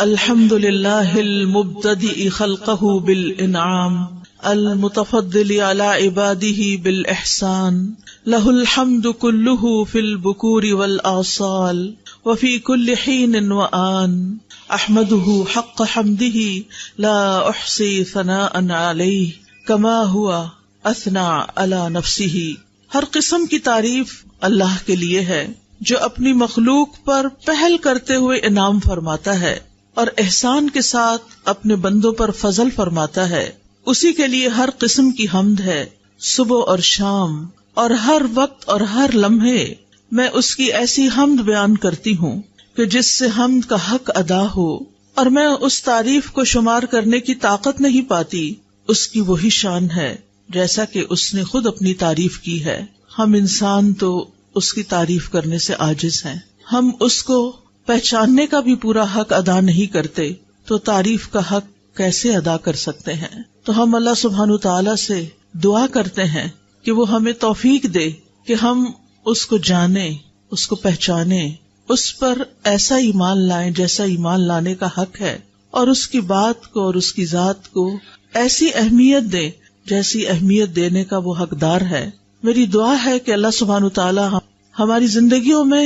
الحمد للہ المبتدئ خلقہ بالانعام المتفضل على عباده بالإحسان له الحمد كله في البكور والآصال وفي كل حين وآن أحمده حق حمده لا أحصي ثناء عليه كما هو أثنى على نفسه. ہر قسم کی تعریف اللہ کے لیے ہے جو اپنی مخلوق پر پہل کرتے ہوئے انعام فرماتا ہے اور احسان کے ساتھ اپنے بندوں پر فضل فرماتا ہے. اسی کے لیے ہر قسم کی حمد ہے صبح اور شام اور ہر وقت اور ہر لمحے. میں اس کی ایسی حمد بیان کرتی ہوں کہ جس سے حمد کا حق ادا ہو، اور میں اس تعریف کو شمار کرنے کی طاقت نہیں پاتی. اس کی وہی شان ہے جیسا کہ اس نے خود اپنی تعریف کی ہے. ہم انسان تو اس کی تعریف کرنے سے عاجز ہیں. ہم اس کو پہچاننے کا بھی پورا حق ادا نہیں کرتے تو تعریف کا حق کیسے ادا کر سکتے ہیں؟ تو ہم اللہ سبحانہ تعالیٰ سے دعا کرتے ہیں کہ وہ ہمیں توفیق دے کہ ہم اس کو جانیں، اس کو پہچانیں، اس پر ایسا ایمان لائیں جیسا ایمان لانے کا حق ہے، اور اس کی بات کو اور اس کی ذات کو ایسی اہمیت دیں جیسی اہمیت دینے کا وہ حقدار ہے. میری دعا ہے کہ اللہ سبحانہ تعالیٰ ہماری زندگیوں میں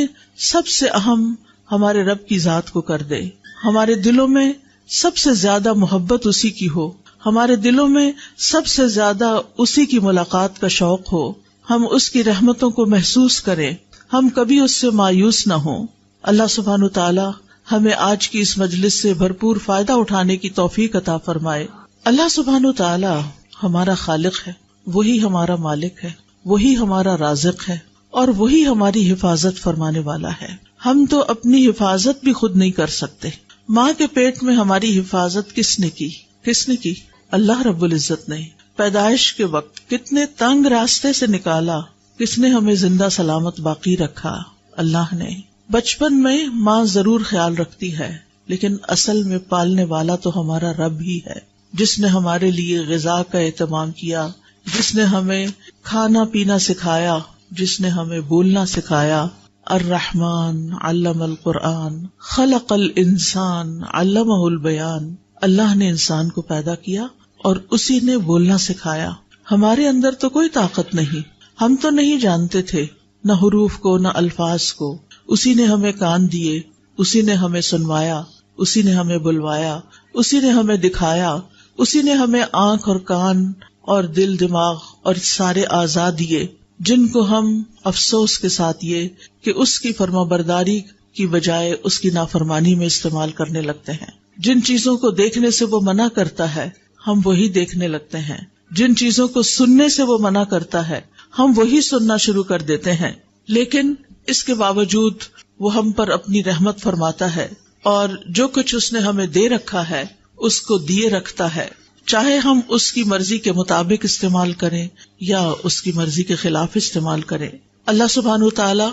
سب سے اہم ہمارے رب کی ذات کو کر دے. ہمارے دلوں میں سب سے زیادہ محبت اسی کی ہو، ہمارے دلوں میں سب سے زیادہ اسی کی ملاقات کا شوق ہو، ہم اس کی رحمتوں کو محسوس کریں، ہم کبھی اس سے مایوس نہ ہوں. اللہ سبحانہ تعالی ہمیں آج کی اس مجلس سے بھرپور فائدہ اٹھانے کی توفیق عطا فرمائے. اللہ سبحانہ تعالی ہمارا خالق ہے، وہی ہمارا مالک ہے، وہی ہمارا رازق ہے، اور وہی ہماری حفاظت فرمانے والا ہے. ہم تو اپنی حفاظت بھی خود نہیں کر سکتے. ماں کے پیٹ میں ہماری حفاظت کس نے کی؟ اللہ رب العزت نے. پیدائش کے وقت کتنے تنگ راستے سے نکالا، کس نے ہمیں زندہ سلامت باقی رکھا؟ اللہ نے. بچپن میں ماں ضرور خیال رکھتی ہے، لیکن اصل میں پالنے والا تو ہمارا رب ہی ہے، جس نے ہمارے لیے غذا کا اہتمام کیا، جس نے ہمیں کھانا پینا سکھایا، جس نے ہمیں بولنا سکھایا. الرحمن علم القرآن خلق الانسان علمہ البیان. اللہ نے انسان کو پیدا کیا اور اسی نے بولنا سکھایا. ہمارے اندر تو کوئی طاقت نہیں، ہم تو نہیں جانتے تھے نہ حروف کو نہ الفاظ کو. اسی نے ہمیں کان دیے، اسی نے ہمیں سنوایا، اسی نے ہمیں بلوایا، اسی نے ہمیں دکھایا، اسی نے ہمیں آنکھ اور کان اور دل دماغ اور سارے اعضاء دیے، جن کو ہم افسوس کے ساتھ یہ کہ اس کی فرما برداری کی بجائے اس کی نافرمانی میں استعمال کرنے لگتے ہیں. جن چیزوں کو دیکھنے سے وہ منع کرتا ہے ہم وہی دیکھنے لگتے ہیں، جن چیزوں کو سننے سے وہ منع کرتا ہے ہم وہی سننا شروع کر دیتے ہیں. لیکن اس کے باوجود وہ ہم پر اپنی رحمت فرماتا ہے، اور جو کچھ اس نے ہمیں دے رکھا ہے اس کو دیے رکھتا ہے، چاہے ہم اس کی مرضی کے مطابق استعمال کریں یا اس کی مرضی کے خلاف استعمال کریں. اللہ سبحانہ تعالی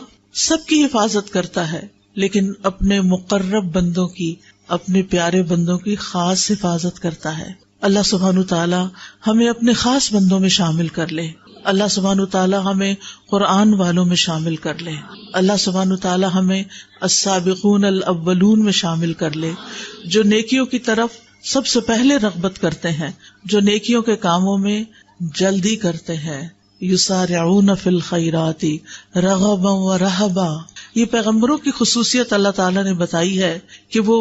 سب کی حفاظت کرتا ہے، لیکن اپنے مقرب بندوں کی، اپنے پیارے بندوں کی خاص حفاظت کرتا ہے. اللہ سبحانہ تعالی ہمیں اپنے خاص بندوں میں شامل کر لے. اللہ سبحانہ تعالی ہمیں قرآن والوں میں شامل کر لے. اللہ سبحانہ تعالی ہمیں السابقون الاولون میں شامل کر لے، جو نیکیوں کی طرف سب سے پہلے رغبت کرتے ہیں، جو نیکیوں کے کاموں میں جلدی کرتے ہیں. یسارعون فی الخیرات رغبا ورہبا. یہ پیغمبروں کی خصوصیت اللہ تعالیٰ نے بتائی ہے کہ وہ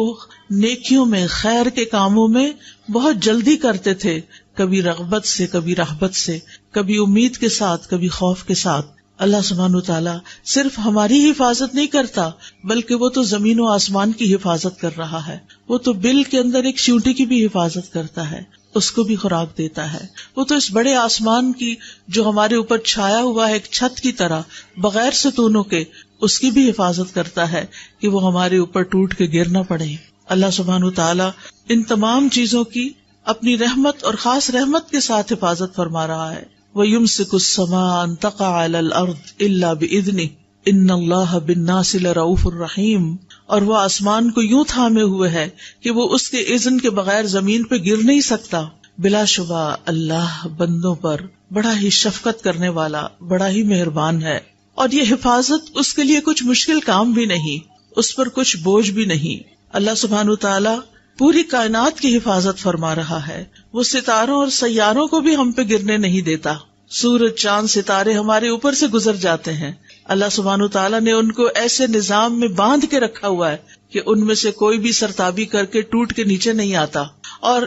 نیکیوں میں، خیر کے کاموں میں بہت جلدی کرتے تھے، کبھی رغبت سے، کبھی رہبت سے، کبھی امید کے ساتھ، کبھی خوف کے ساتھ. اللہ سبحانہ تعالیٰ صرف ہماری حفاظت نہیں کرتا، بلکہ وہ تو زمین و آسمان کی حفاظت کر رہا ہے. وہ تو بل کے اندر ایک چیونٹی کی بھی حفاظت کرتا ہے، اس کو بھی خوراک دیتا ہے. وہ تو اس بڑے آسمان کی جو ہمارے اوپر چھایا ہوا ہے ایک چھت کی طرح بغیر ستونوں کے، اس کی بھی حفاظت کرتا ہے کہ وہ ہمارے اوپر ٹوٹ کے گر نہ پڑے. اللہ سبحانہ تعالیٰ ان تمام چیزوں کی اپنی رحمت اور خاص رحمت کے ساتھ حفاظت فرما رہا ہے. وَيُمْسِكُ السَّمَاءَ أَن تَقَعَ عَلَى الْأَرْضِ إِلَّا بِإِذْنِهِ إِنَّ اللَّهَ بِالنَّاسِ لَرَءُوفٌ رَحِيمٌ. اور وہ آسمان کو یوں تھامے ہوئے ہے کہ وہ اس کے اذن کے بغیر زمین پہ گر نہیں سکتا. بلا شبہ اللہ بندوں پر بڑا ہی شفقت کرنے والا، بڑا ہی مہربان ہے. اور یہ حفاظت اس کے لیے کچھ مشکل کام بھی نہیں، اس پر کچھ بوجھ بھی نہیں. اللہ سبحانہ تعالیٰ پوری کائنات کی حفاظت فرما رہا ہے. وہ ستاروں اور سیاروں کو بھی ہم پہ گرنے نہیں دیتا. سورج، چاند، ستارے ہمارے اوپر سے گزر جاتے ہیں. اللہ سبحانہ تعالیٰ نے ان کو ایسے نظام میں باندھ کے رکھا ہوا ہے کہ ان میں سے کوئی بھی سرتابی کر کے ٹوٹ کے نیچے نہیں آتا. اور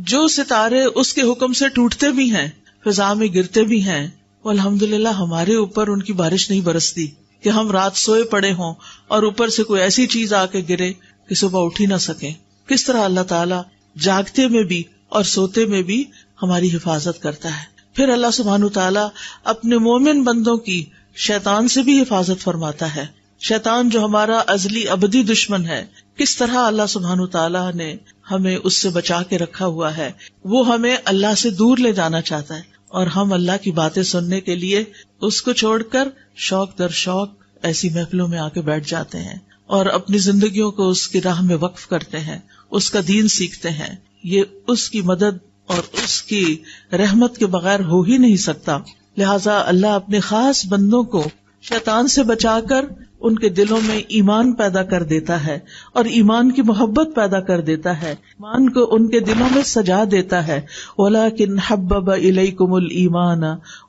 جو ستارے اس کے حکم سے ٹوٹتے بھی ہیں، فضا میں گرتے بھی ہیں، وہ الحمدللہ ہمارے اوپر ان کی بارش نہیں برستی کہ ہم رات سوئے پڑے ہوں اور اوپر سے کوئی ایسی چیز آ کے گرے کہ صبح اٹھ ہی نہ سکیں. کس طرح اللہ تعالیٰ جاگتے میں بھی اور سوتے میں بھی ہماری حفاظت کرتا ہے. پھر اللہ سبحانہ تعالیٰ اپنے مومن بندوں کی شیطان سے بھی حفاظت فرماتا ہے. شیطان جو ہمارا ازلی ابدی دشمن ہے، کس طرح اللہ سبحانہ تعالیٰ نے ہمیں اس سے بچا کے رکھا ہوا ہے. وہ ہمیں اللہ سے دور لے جانا چاہتا ہے اور ہم اللہ کی باتیں سننے کے لیے اس کو چھوڑ کر شوق در شوق ایسی محفلوں میں آ کے بیٹھ جاتے ہیں اور اپنی زندگیوں کو اس کی راہ میں وقف کرتے ہیں، اس کا دین سیکھتے ہیں. یہ اس کی مدد اور اس کی رحمت کے بغیر ہو ہی نہیں سکتا. لہٰذا اللہ اپنے خاص بندوں کو شیطان سے بچا کر ان کے دلوں میں ایمان پیدا کر دیتا ہے اور ایمان کی محبت پیدا کر دیتا ہے، ایمان کو ان کے دلوں میں سجا دیتا ہے. وَلَٰكِنْ حَبَّبَ إِلَيْكُمُ الْإِيمَانَ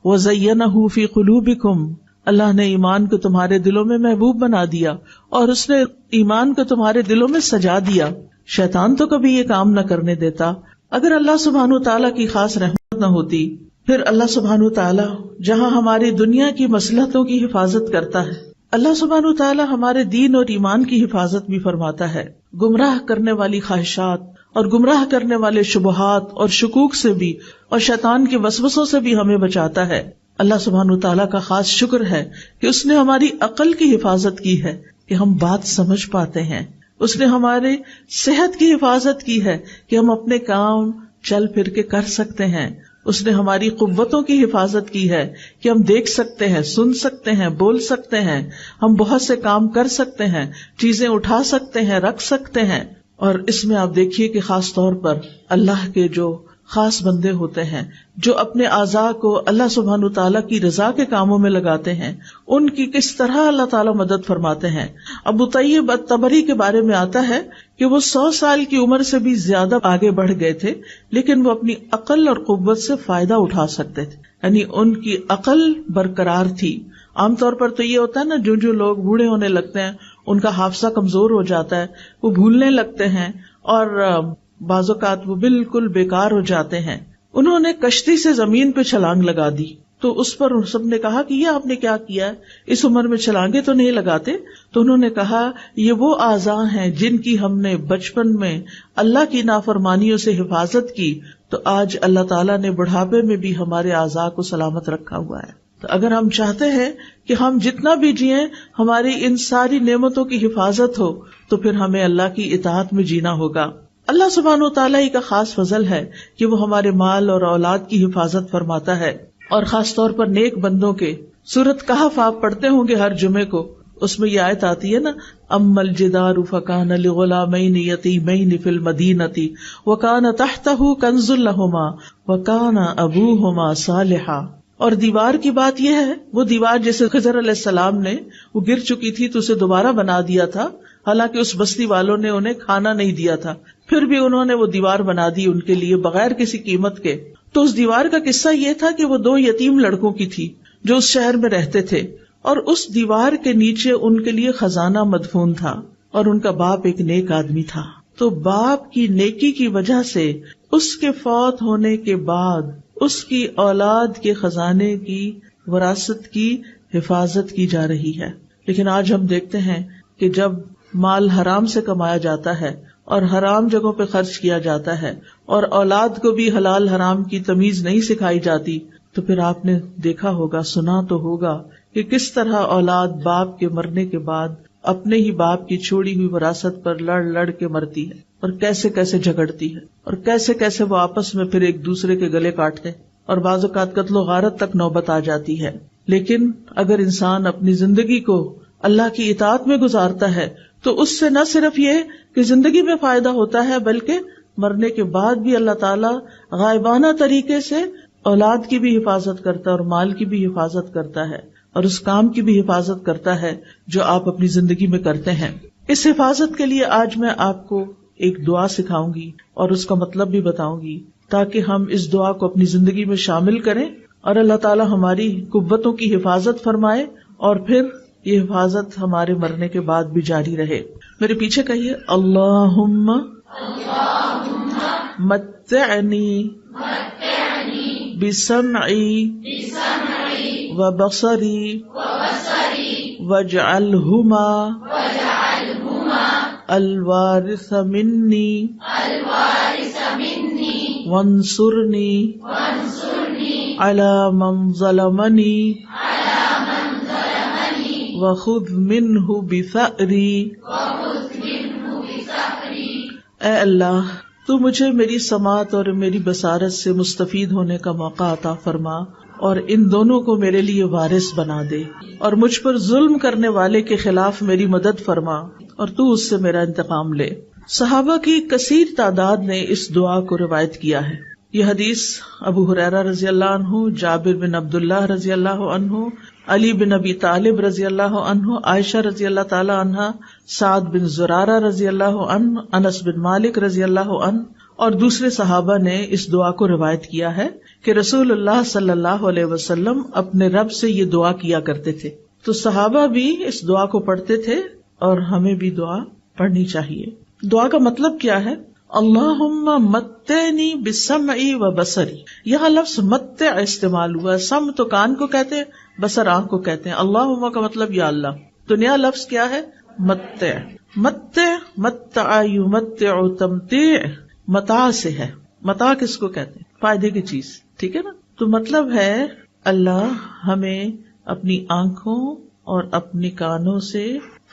وَزَيَّنَهُ فِي قُلُوبِكُمْ. اللہ نے ایمان کو تمہارے دلوں میں محبوب بنا دیا اور اس نے ایمان کو تمہارے دلوں میں سجا دیا. شیطان تو کبھی یہ کام نہ کرنے دیتا. اگر اللہ سبحانہ تعالیٰ کی خاص رحمت نہ ہوتی، پھر اللہ سبحانہ تعالیٰ جہاں ہماری دنیا کی مصلحتوں کی حفاظت کرتا ہے، اللہ سبحانہ تعالیٰ ہمارے دین اور ایمان کی حفاظت بھی فرماتا ہے. گمراہ کرنے والی خواہشات اور گمراہ کرنے والے شبہات اور شکوک سے بھی اور شیطان کے وسوسوں سے بھی ہمیں بچاتا ہے. اللہ سبحانہ تعالیٰ کا خاص شکر ہے کہ اس نے ہماری عقل کی حفاظت کی ہے کہ ہم بات سمجھ پاتے ہیں. اس نے ہمارے صحت کی حفاظت کی ہے کہ ہم اپنے کام چل پھر کے کر سکتے ہیں. اس نے ہماری قوتوں کی حفاظت کی ہے کہ ہم دیکھ سکتے ہیں، سن سکتے ہیں، بول سکتے ہیں، ہم بہت سے کام کر سکتے ہیں، چیزیں اٹھا سکتے ہیں، رکھ سکتے ہیں. اور اس میں آپ دیکھیے کہ خاص طور پر اللہ کے جو خاص بندے ہوتے ہیں جو اپنے اعضاء کو اللہ سبحانہ تعالیٰ کی رضا کے کاموں میں لگاتے ہیں، ان کی کس طرح اللہ تعالیٰ مدد فرماتے ہیں. ابو طیب الطبری کے بارے میں آتا ہے کہ وہ 100 سال کی عمر سے بھی زیادہ آگے بڑھ گئے تھے، لیکن وہ اپنی عقل اور قوت سے فائدہ اٹھا سکتے تھے، یعنی ان کی عقل برقرار تھی. عام طور پر تو یہ ہوتا ہے نا، جو لوگ بوڑھے ہونے لگتے ہیں ان کا حافظہ کمزور ہو جاتا ہے، وہ بھولنے لگتے ہیں اور بعض اوقات وہ بالکل بیکار ہو جاتے ہیں. انہوں نے کشتی سے زمین پہ چھلانگ لگا دی تو اس پر سب نے کہا کہ یہ آپ نے کیا کیا ہے، اس عمر میں چھلانگیں تو نہیں لگاتے. تو انہوں نے کہا یہ وہ اعضاء ہیں جن کی ہم نے بچپن میں اللہ کی نافرمانیوں سے حفاظت کی، تو آج اللہ تعالیٰ نے بڑھاپے میں بھی ہمارے اعضاء کو سلامت رکھا ہوا ہے. تو اگر ہم چاہتے ہیں کہ ہم جتنا بھی جئیں ہماری ان ساری نعمتوں کی حفاظت ہو، تو پھر ہمیں اللہ کی اطاعت میں جینا ہوگا. اللہ سبحانہ و تعالیٰ ہی کا خاص فضل ہے کہ وہ ہمارے مال اور اولاد کی حفاظت فرماتا ہے، اور خاص طور پر نیک بندوں کے. سورۃ کہف آپ پڑھتے ہوں گے ہر جمعے کو، اس میں یہ آیت آتی ہے نا، اما الجدار فکان لغلامین یتیمین فی المدینۃ وکان تحتہ کنز لہما وکان ابوہما صالحا. اور دیوار کی بات یہ ہے، وہ دیوار جیسے خضر علیہ السلام نے وہ گر چکی تھی تو اسے دوبارہ بنا دیا تھا، حالانکہ اس بستی والوں نے انہیں کھانا نہیں دیا تھا، پھر بھی انہوں نے وہ دیوار بنا دی ان کے لیے بغیر کسی قیمت کے. تو اس دیوار کا قصہ یہ تھا کہ وہ 2 یتیم لڑکوں کی تھی جو اس شہر میں رہتے تھے، اور اس دیوار کے نیچے ان کے لیے خزانہ مدفون تھا، اور ان کا باپ ایک نیک آدمی تھا. تو باپ کی نیکی کی وجہ سے اس کے فوت ہونے کے بعد اس کی اولاد کے خزانے کی وراثت کی حفاظت کی جا رہی ہے. لیکن آج ہم دیکھتے ہیں کہ جب مال حرام سے کمایا جاتا ہے اور حرام جگہوں پہ خرچ کیا جاتا ہے اور اولاد کو بھی حلال حرام کی تمیز نہیں سکھائی جاتی، تو پھر آپ نے دیکھا ہوگا، سنا تو ہوگا کہ کس طرح اولاد باپ کے مرنے کے بعد اپنے ہی باپ کی چھوڑی ہوئی وراثت پر لڑ لڑ کے مرتی ہے، اور کیسے کیسے جھگڑتی ہے، اور کیسے کیسے وہ آپس میں پھر ایک دوسرے کے گلے کاٹتے، اور بعض اوقات قتل و غارت تک نوبت آ جاتی ہے. لیکن اگر انسان اپنی زندگی کو اللہ کی اطاعت میں گزارتا ہے تو اس سے نہ صرف یہ کہ زندگی میں فائدہ ہوتا ہے، بلکہ مرنے کے بعد بھی اللہ تعالیٰ غائبانہ طریقے سے اولاد کی بھی حفاظت کرتا ہے اور مال کی بھی حفاظت کرتا ہے، اور اس کام کی بھی حفاظت کرتا ہے جو آپ اپنی زندگی میں کرتے ہیں. اس حفاظت کے لیے آج میں آپ کو ایک دعا سکھاؤں گی اور اس کا مطلب بھی بتاؤں گی، تاکہ ہم اس دعا کو اپنی زندگی میں شامل کریں اور اللہ تعالی ہماری قوتوں کی حفاظت فرمائے، اور پھر یہ حفاظت ہمارے مرنے کے بعد بھی جاری رہے۔ میرے پیچھے کہیے، اللہم متعنی بسمعی وبصری واجعلہما الوارث منی وانصرنی علی من ظلمنی وخذ منہ بثأری۔ اے اللہ، تو مجھے میری سماعت اور میری بصارت سے مستفید ہونے کا موقع عطا فرما، اور ان دونوں کو میرے لیے وارث بنا دے، اور مجھ پر ظلم کرنے والے کے خلاف میری مدد فرما، اور تو اس سے میرا انتقام لے۔ صحابہ کی کثیر تعداد نے اس دعا کو روایت کیا ہے۔ یہ حدیث ابو ہریرہ رضی اللہ عنہ، جابر بن عبداللہ رضی اللہ عنہ، علی بن ابی طالب رضی اللہ عنہ، عائشہ رضی اللہ تعالی عنہ، سعد بن زرارہ رضی اللہ عنہ، انس بن مالک رضی اللہ عنہ اور دوسرے صحابہ نے اس دعا کو روایت کیا ہے کہ رسول اللہ صلی اللہ علیہ وسلم اپنے رب سے یہ دعا کیا کرتے تھے۔ تو صحابہ بھی اس دعا کو پڑھتے تھے اور ہمیں بھی دعا پڑھنی چاہیے۔ دعا کا مطلب کیا ہے؟ اللہم متعنی بسمعی و بصری۔ یہاں لفظ متع استعمال ہوا۔ سم تو کان کو کہتے ہیں، بصر آنکھ کو کہتے ہیں۔ اللہم کا مطلب یا اللہ۔ تو نیا لفظ کیا ہے؟ متع۔ متع، متع یمتع تمتیع، متاع سے ہے۔ متاع کس کو کہتے ہیں؟ فائدے کی چیز، ٹھیک ہے نا؟ تو مطلب ہے اللہ ہمیں اپنی آنکھوں اور اپنی کانوں سے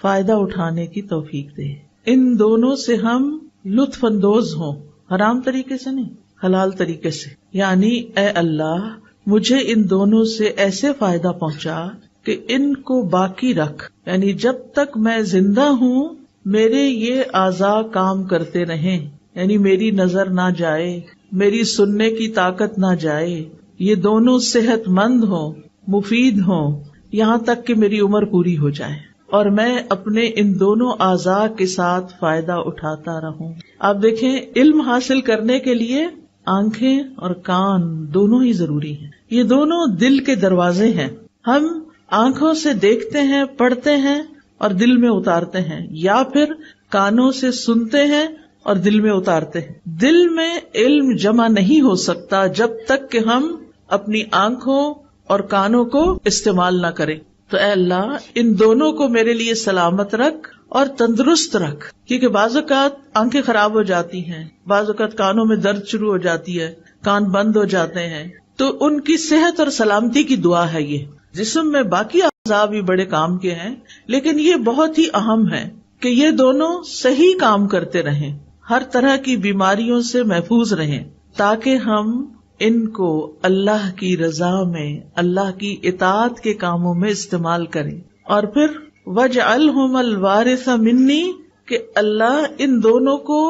فائدہ اٹھانے کی توفیق دے، ان دونوں سے ہم لطف اندوز ہوں، حرام طریقے سے نہیں، حلال طریقے سے۔ یعنی اے اللہ مجھے ان دونوں سے ایسے فائدہ پہنچا کہ ان کو باقی رکھ، یعنی جب تک میں زندہ ہوں میرے یہ اعضاء کام کرتے رہیں، یعنی میری نظر نہ جائے، میری سننے کی طاقت نہ جائے، یہ دونوں صحت مند ہوں، مفید ہوں، یہاں تک کہ میری عمر پوری ہو جائے اور میں اپنے ان دونوں اعضاء کے ساتھ فائدہ اٹھاتا رہوں۔ آپ دیکھیں، علم حاصل کرنے کے لیے آنکھیں اور کان دونوں ہی ضروری ہیں۔ یہ دونوں دل کے دروازے ہیں۔ ہم آنکھوں سے دیکھتے ہیں، پڑھتے ہیں اور دل میں اتارتے ہیں، یا پھر کانوں سے سنتے ہیں اور دل میں اتارتے ہیں۔ دل میں علم جمع نہیں ہو سکتا جب تک کہ ہم اپنی آنکھوں اور کانوں کو استعمال نہ کریں۔ تو اے اللہ ان دونوں کو میرے لیے سلامت رکھ اور تندرست رکھ، کیونکہ بعض اوقات آنکھیں خراب ہو جاتی ہیں، بعض اوقات کانوں میں درد شروع ہو جاتی ہے، کان بند ہو جاتے ہیں، تو ان کی صحت اور سلامتی کی دعا ہے یہ۔ جسم میں باقی اعضاء بھی بڑے کام کے ہیں، لیکن یہ بہت ہی اہم ہے کہ یہ دونوں صحیح کام کرتے رہیں، ہر طرح کی بیماریوں سے محفوظ رہیں، تاکہ ہم ان کو اللہ کی رضا میں، اللہ کی اطاعت کے کاموں میں استعمال کریں۔ اور پھر وَاجْعَلْهُمَ الْوَارِثَ مِنِّي، کہ اللہ ان دونوں کو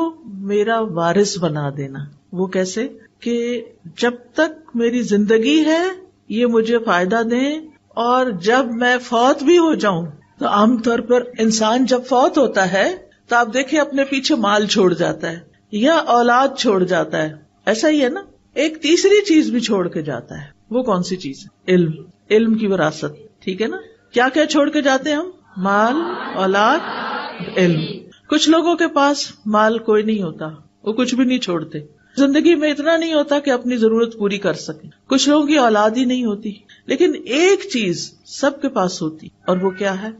میرا وارث بنا دینا۔ وہ کیسے؟ کہ جب تک میری زندگی ہے یہ مجھے فائدہ دیں، اور جب میں فوت بھی ہو جاؤں، تو عام طور پر انسان جب فوت ہوتا ہے تو آپ دیکھیں اپنے پیچھے مال چھوڑ جاتا ہے یا اولاد چھوڑ جاتا ہے، ایسا ہی ہے نا؟ ایک تیسری چیز بھی چھوڑ کے جاتا ہے۔ وہ کون سی چیز ہے؟ علم، علم کی وراثت، ٹھیک ہے نا؟ کیا کیا چھوڑ کے جاتے ہیں ہم؟ مال، اولاد، علم۔ کچھ لوگوں کے پاس مال کوئی نہیں ہوتا، وہ کچھ بھی نہیں چھوڑتے، زندگی میں اتنا نہیں ہوتا کہ اپنی ضرورت پوری کر سکیں۔ کچھ لوگوں کی اولاد ہی نہیں ہوتی، لیکن ایک چیز سب کے پاس ہوتی، اور وہ کیا ہے؟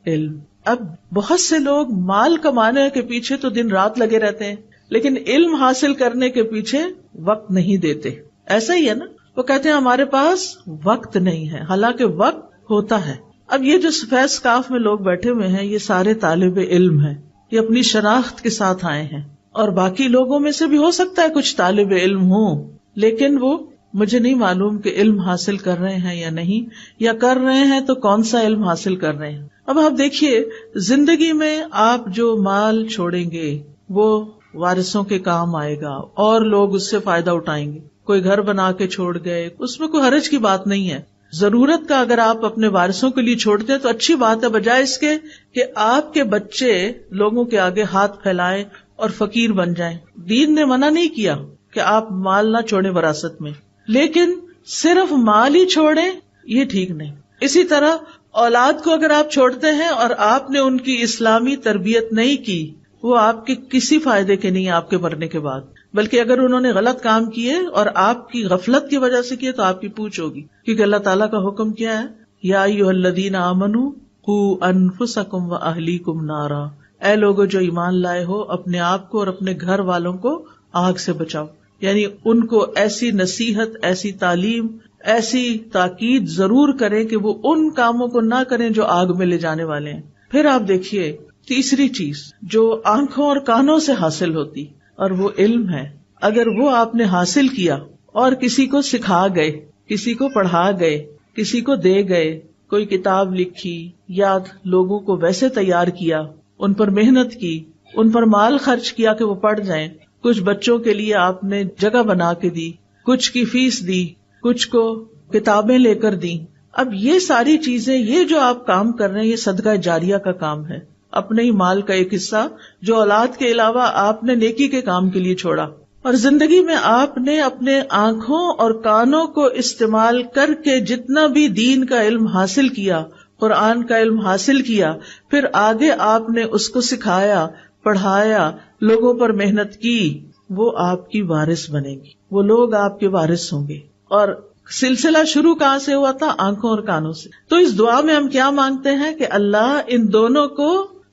علم۔ اب بہت سے لوگ مال کمانے کے پیچھے تو دن رات لگے رہتے ہیں، لیکن علم حاصل کرنے کے پیچھے وقت نہیں دیتے۔ ایسا ہی ہے نا؟ وہ کہتے ہیں ہمارے پاس وقت نہیں ہے، حالانکہ وقت ہوتا ہے۔ اب یہ جو فیض کاف میں لوگ بیٹھے ہوئے ہیں یہ سارے طالب علم ہیں، یہ اپنی شناخت کے ساتھ آئے ہیں، اور باقی لوگوں میں سے بھی ہو سکتا ہے کچھ طالب علم ہوں، لیکن وہ مجھے نہیں معلوم کہ علم حاصل کر رہے ہیں یا نہیں، یا کر رہے ہیں تو کون سا علم حاصل کر رہے ہیں۔ اب آپ دیکھیے، زندگی میں آپ جو مال چھوڑیں گے وہ وارثوں کے کام آئے گا اور لوگ اس سے فائدہ اٹھائیں گے۔ کوئی گھر بنا کے چھوڑ گئے، اس میں کوئی حرج کی بات نہیں ہے۔ ضرورت کا اگر آپ اپنے وارثوں کے لیے چھوڑتے ہیں تو اچھی بات ہے، بجائے اس کے کہ آپ کے بچے لوگوں کے آگے ہاتھ پھیلائیں اور فقیر بن جائیں. دین نے منع نہیں کیا کہ آپ مال نہ چھوڑیں وراثت میں، لیکن صرف مال ہی چھوڑیں یہ ٹھیک نہیں. اسی طرح اولاد کو اگر آپ چھوڑتے ہیں اور آپ نے ان کی اسلامی تربیت نہیں کی، وہ آپ کے کسی فائدے کے نہیں آپ کے مرنے کے بعد، بلکہ اگر انہوں نے غلط کام کیے اور آپ کی غفلت کی وجہ سے کیے تو آپ کی پوچھ ہوگی. کیونکہ اللہ تعالیٰ کا حکم کیا ہے، یا ایھا الذین آمنوا قوا انفسکم واہلیکم نارا، اے لوگو جو ایمان لائے ہو اپنے آپ کو اور اپنے گھر والوں کو آگ سے بچاؤ. یعنی ان کو ایسی نصیحت، ایسی تعلیم، ایسی تاکید ضرور کریں کہ وہ ان کاموں کو نہ کریں جو آگ میں لے جانے والے ہیں. پھر آپ دیکھیے تیسری چیز جو آنکھوں اور کانوں سے حاصل ہوتی، اور وہ علم ہے. اگر وہ آپ نے حاصل کیا اور کسی کو سکھا گئے، کسی کو پڑھا گئے، کسی کو دے گئے، کوئی کتاب لکھی یا لوگوں کو ویسے تیار کیا، ان پر محنت کی، ان پر مال خرچ کیا کہ وہ پڑھ جائیں، کچھ بچوں کے لیے آپ نے جگہ بنا کے دی، کچھ کی فیس دی، کچھ کو کتابیں لے کر دی. اب یہ ساری چیزیں، یہ جو آپ کام کر رہے ہیں، یہ صدقہ جاریہ کا کام ہے. اپنے ہی مال کا ایک حصہ جو اولاد کے علاوہ آپ نے نیکی کے کام کے لیے چھوڑا. اور زندگی میں آپ نے اپنے آنکھوں اور کانوں کو استعمال کر کے جتنا بھی دین کا علم حاصل کیا، قرآن کا علم حاصل کیا، پھر آگے آپ نے اس کو سکھایا، پڑھایا، لوگوں پر محنت کی، وہ آپ کی وارث بنے گی، وہ لوگ آپ کے وارث ہوں گے. اور سلسلہ شروع کہاں سے ہوا تھا؟ آنکھوں اور کانوں سے. تو اس دعا میں ہم کیا مانگتے ہیں کہ اللہ ان دونوں کو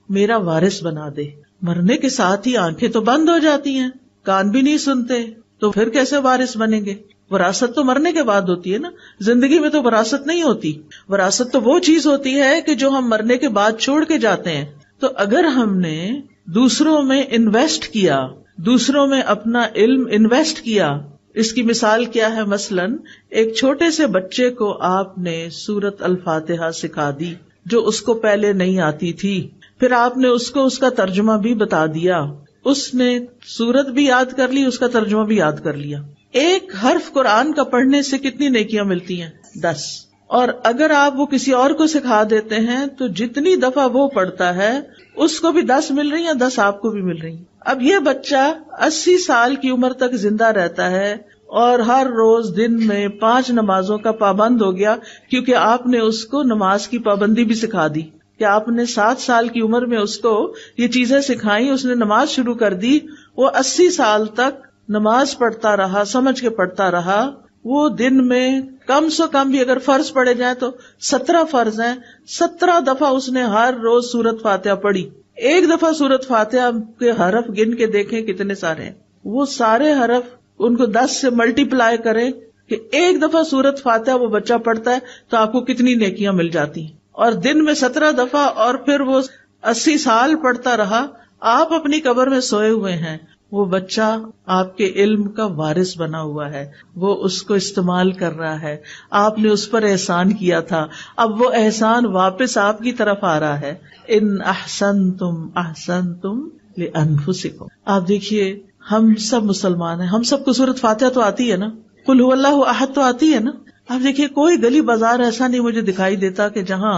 میرا وارث بنا دے. مرنے کے ساتھ ہی آنکھیں تو بند ہو جاتی ہیں، کان بھی نہیں سنتے، تو پھر کیسے وارث بنیں گے؟ وراثت تو مرنے کے بعد ہوتی ہے نا، زندگی میں تو وراثت نہیں ہوتی. وراثت تو وہ چیز ہوتی ہے کہ جو ہم مرنے کے بعد چھوڑ کے جاتے ہیں. تو اگر ہم نے دوسروں میں انویسٹ کیا، دوسروں میں اپنا علم انویسٹ کیا، اس کی مثال کیا ہے؟ مثلاً ایک چھوٹے سے بچے کو آپ نے سورت الفاتحہ سکھا دی جو اس کو پہلے نہیں آتی تھی، پھر آپ نے اس کو اس کا ترجمہ بھی بتا دیا، اس نے سورت بھی یاد کر لی، اس کا ترجمہ بھی یاد کر لیا. ایک حرف قرآن کا پڑھنے سے کتنی نیکیاں ملتی ہیں؟ 10. اور اگر آپ وہ کسی اور کو سکھا دیتے ہیں تو جتنی دفعہ وہ پڑھتا ہے اس کو بھی 10 مل رہی ہیں، 10 آپ کو بھی مل رہی ہیں. اب یہ بچہ 80 سال کی عمر تک زندہ رہتا ہے اور ہر روز دن میں 5 نمازوں کا پابند ہو گیا، کیونکہ آپ نے اس کو نماز کی پابندی بھی سکھا دی کہ آپ نے 7 سال کی عمر میں اس کو یہ چیزیں سکھائیں، اس نے نماز شروع کر دی، وہ 80 سال تک نماز پڑھتا رہا، سمجھ کے پڑھتا رہا. وہ دن میں کم سے کم بھی اگر فرض پڑھے جائیں تو 17 فرض ہیں، 17 دفعہ اس نے ہر روز سورت فاتحہ پڑھی. ایک دفعہ سورت فاتحہ کے حرف گن کے دیکھیں کتنے سارے ہیں. وہ سارے حرف ان کو 10 سے ملٹی پلائی کریں کہ ایک دفعہ سورت فاتحہ وہ بچہ پڑھتا ہے تو آپ کو کتنی نیکیاں مل جاتی ہیں. اور دن میں 17 دفعہ، اور پھر وہ 80 سال پڑھتا رہا. آپ اپنی قبر میں سوئے ہوئے ہیں، وہ بچہ آپ کے علم کا وارث بنا ہوا ہے، وہ اس کو استعمال کر رہا ہے. آپ نے اس پر احسان کیا تھا، اب وہ احسان واپس آپ کی طرف آ رہا ہے. ان احسنتم احسنتم لانفسکم. آپ دیکھیے ہم سب مسلمان ہیں، ہم سب کو سورۃ فاتحہ تو آتی ہے نا، قل ھو اللہ احد تو آتی ہے نا. آپ دیکھیے کوئی گلی بازار ایسا نہیں مجھے دکھائی دیتا کہ جہاں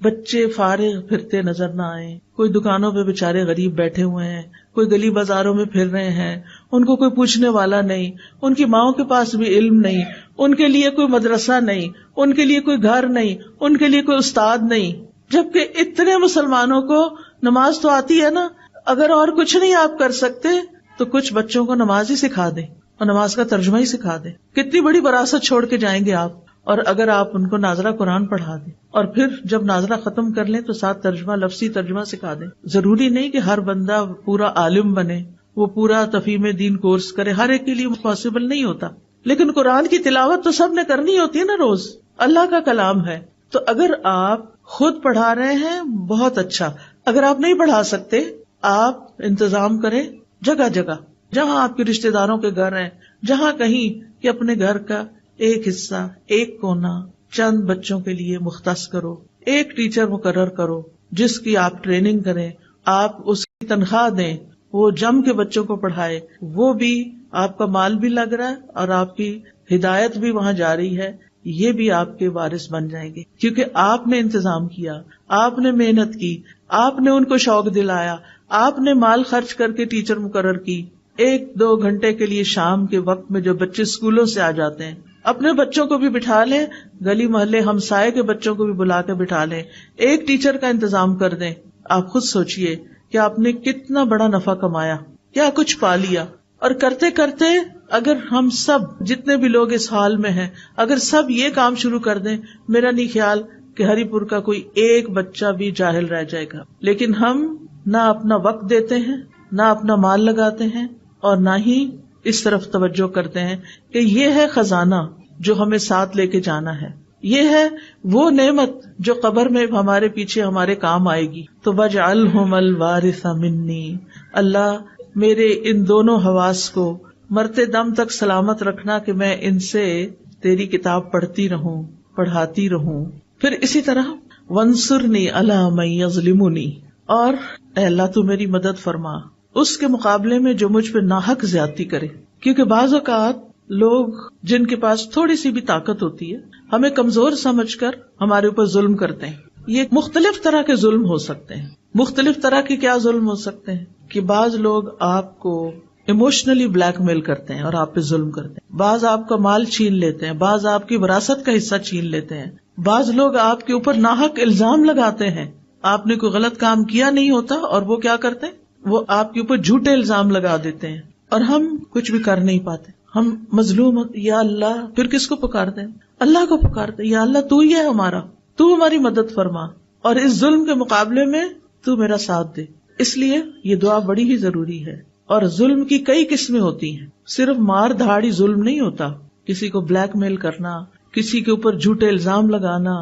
بچے فارغ پھرتے نظر نہ آئیں. کوئی دکانوں پہ بےچارے غریب بیٹھے ہوئے ہیں، کوئی گلی بازاروں میں پھر رہے ہیں، ان کو کوئی پوچھنے والا نہیں، ان کی ماؤں کے پاس بھی علم نہیں، ان کے لیے کوئی مدرسہ نہیں، ان کے لیے کوئی گھر نہیں، ان کے لیے کوئی استاد نہیں. جبکہ اتنے مسلمانوں کو نماز تو آتی ہے نا. اگر اور کچھ نہیں آپ کر سکتے تو کچھ بچوں کو نماز ہی سکھا دیں اور نماز کا ترجمہ ہی سکھا دیں. کتنی بڑی وراثت چھوڑ کے جائیں گے آپ. اور اگر آپ ان کو ناظرہ قرآن پڑھا دیں اور پھر جب ناظرہ ختم کر لیں تو ساتھ ترجمہ، لفظی ترجمہ سکھا دیں. ضروری نہیں کہ ہر بندہ پورا عالم بنے، وہ پورا تفہیم دین کورس کرے، ہر ایک کے لیے پاسبل نہیں ہوتا. لیکن قرآن کی تلاوت تو سب نے کرنی ہوتی ہے نا روز، اللہ کا کلام ہے. تو اگر آپ خود پڑھا رہے ہیں بہت اچھا، اگر آپ نہیں پڑھا سکتے آپ انتظام کریں جگہ جگہ، جہاں آپ کے رشتہ داروں کے گھر ہیں، جہاں کہیں کہ اپنے گھر کا ایک حصہ، ایک کونا چند بچوں کے لیے مختص کرو. ایک ٹیچر مقرر کرو جس کی آپ ٹریننگ کریں، آپ اس کی تنخواہ دیں، وہ جم کے بچوں کو پڑھائے. وہ بھی آپ کا مال بھی لگ رہا ہے اور آپ کی ہدایت بھی وہاں جاری ہے. یہ بھی آپ کے وارث بن جائیں گے کیونکہ آپ نے انتظام کیا، آپ نے محنت کی، آپ نے ان کو شوق دلایا، آپ نے مال خرچ کر کے ٹیچر مقرر کی، 1-2 گھنٹے کے لیے شام کے وقت میں جو بچے اسکولوں سے آ جاتے ہیں، اپنے بچوں کو بھی بٹھا لیں، گلی محلے ہمسائے کے بچوں کو بھی بلا کے بٹھا لیں، ایک ٹیچر کا انتظام کر دیں. آپ خود سوچئے کہ آپ نے کتنا بڑا نفع کمایا، کیا کچھ پا لیا. اور کرتے کرتے اگر ہم سب جتنے بھی لوگ اس حال میں ہیں، اگر سب یہ کام شروع کر دیں، میرا نہیں خیال کہ ہری پور کا کوئی ایک بچہ بھی جاہل رہ جائے گا. لیکن ہم نہ اپنا وقت دیتے ہیں، نہ اپنا مال لگاتے ہیں، اور نہ ہی اس طرف توجہ کرتے ہیں کہ یہ ہے خزانہ جو ہمیں ساتھ لے کے جانا ہے، یہ ہے وہ نعمت جو قبر میں ہمارے پیچھے ہمارے کام آئے گی. تو وَاجْعَلْهُمَ الْوَارِثَ مِنِّي، اللہ میرے ان دونوں حواس کو مرتے دم تک سلامت رکھنا کہ میں ان سے تیری کتاب پڑھتی رہوں، پڑھاتی رہوں. پھر اسی طرح وَانصُرْنِي عَلَىٰ مَن يَظْلِمُنِي، اور اے اللہ تو میری مدد فرما اس کے مقابلے میں جو مجھ پہ ناحق زیادتی کرے. کیونکہ بعض اوقات لوگ جن کے پاس تھوڑی سی بھی طاقت ہوتی ہے ہمیں کمزور سمجھ کر ہمارے اوپر ظلم کرتے ہیں. یہ مختلف طرح کے ظلم ہو سکتے ہیں. مختلف طرح کے کیا ظلم ہو سکتے ہیں کہ بعض لوگ آپ کو ایموشنلی بلیک میل کرتے ہیں اور آپ پہ ظلم کرتے ہیں، بعض آپ کا مال چھین لیتے ہیں، بعض آپ کی وراثت کا حصہ چھین لیتے ہیں، بعض لوگ آپ کے اوپر ناحق الزام لگاتے ہیں. آپ نے کوئی غلط کام کیا نہیں ہوتا اور وہ کیا کرتے ہیں، وہ آپ کے اوپر جھوٹے الزام لگا دیتے ہیں اور ہم کچھ بھی کر نہیں پاتے. ہم مظلوم، یا اللہ، پھر کس کو پکارتے ہیں؟ اللہ کو پکارتے ہیں، یا اللہ تو ہی ہے ہمارا، تو ہماری مدد فرما اور اس ظلم کے مقابلے میں تو میرا ساتھ دے. اس لیے یہ دعا بڑی ہی ضروری ہے. اور ظلم کی کئی قسمیں ہوتی ہیں، صرف مار دھاڑی ظلم نہیں ہوتا. کسی کو بلیک میل کرنا، کسی کے اوپر جھوٹے الزام لگانا،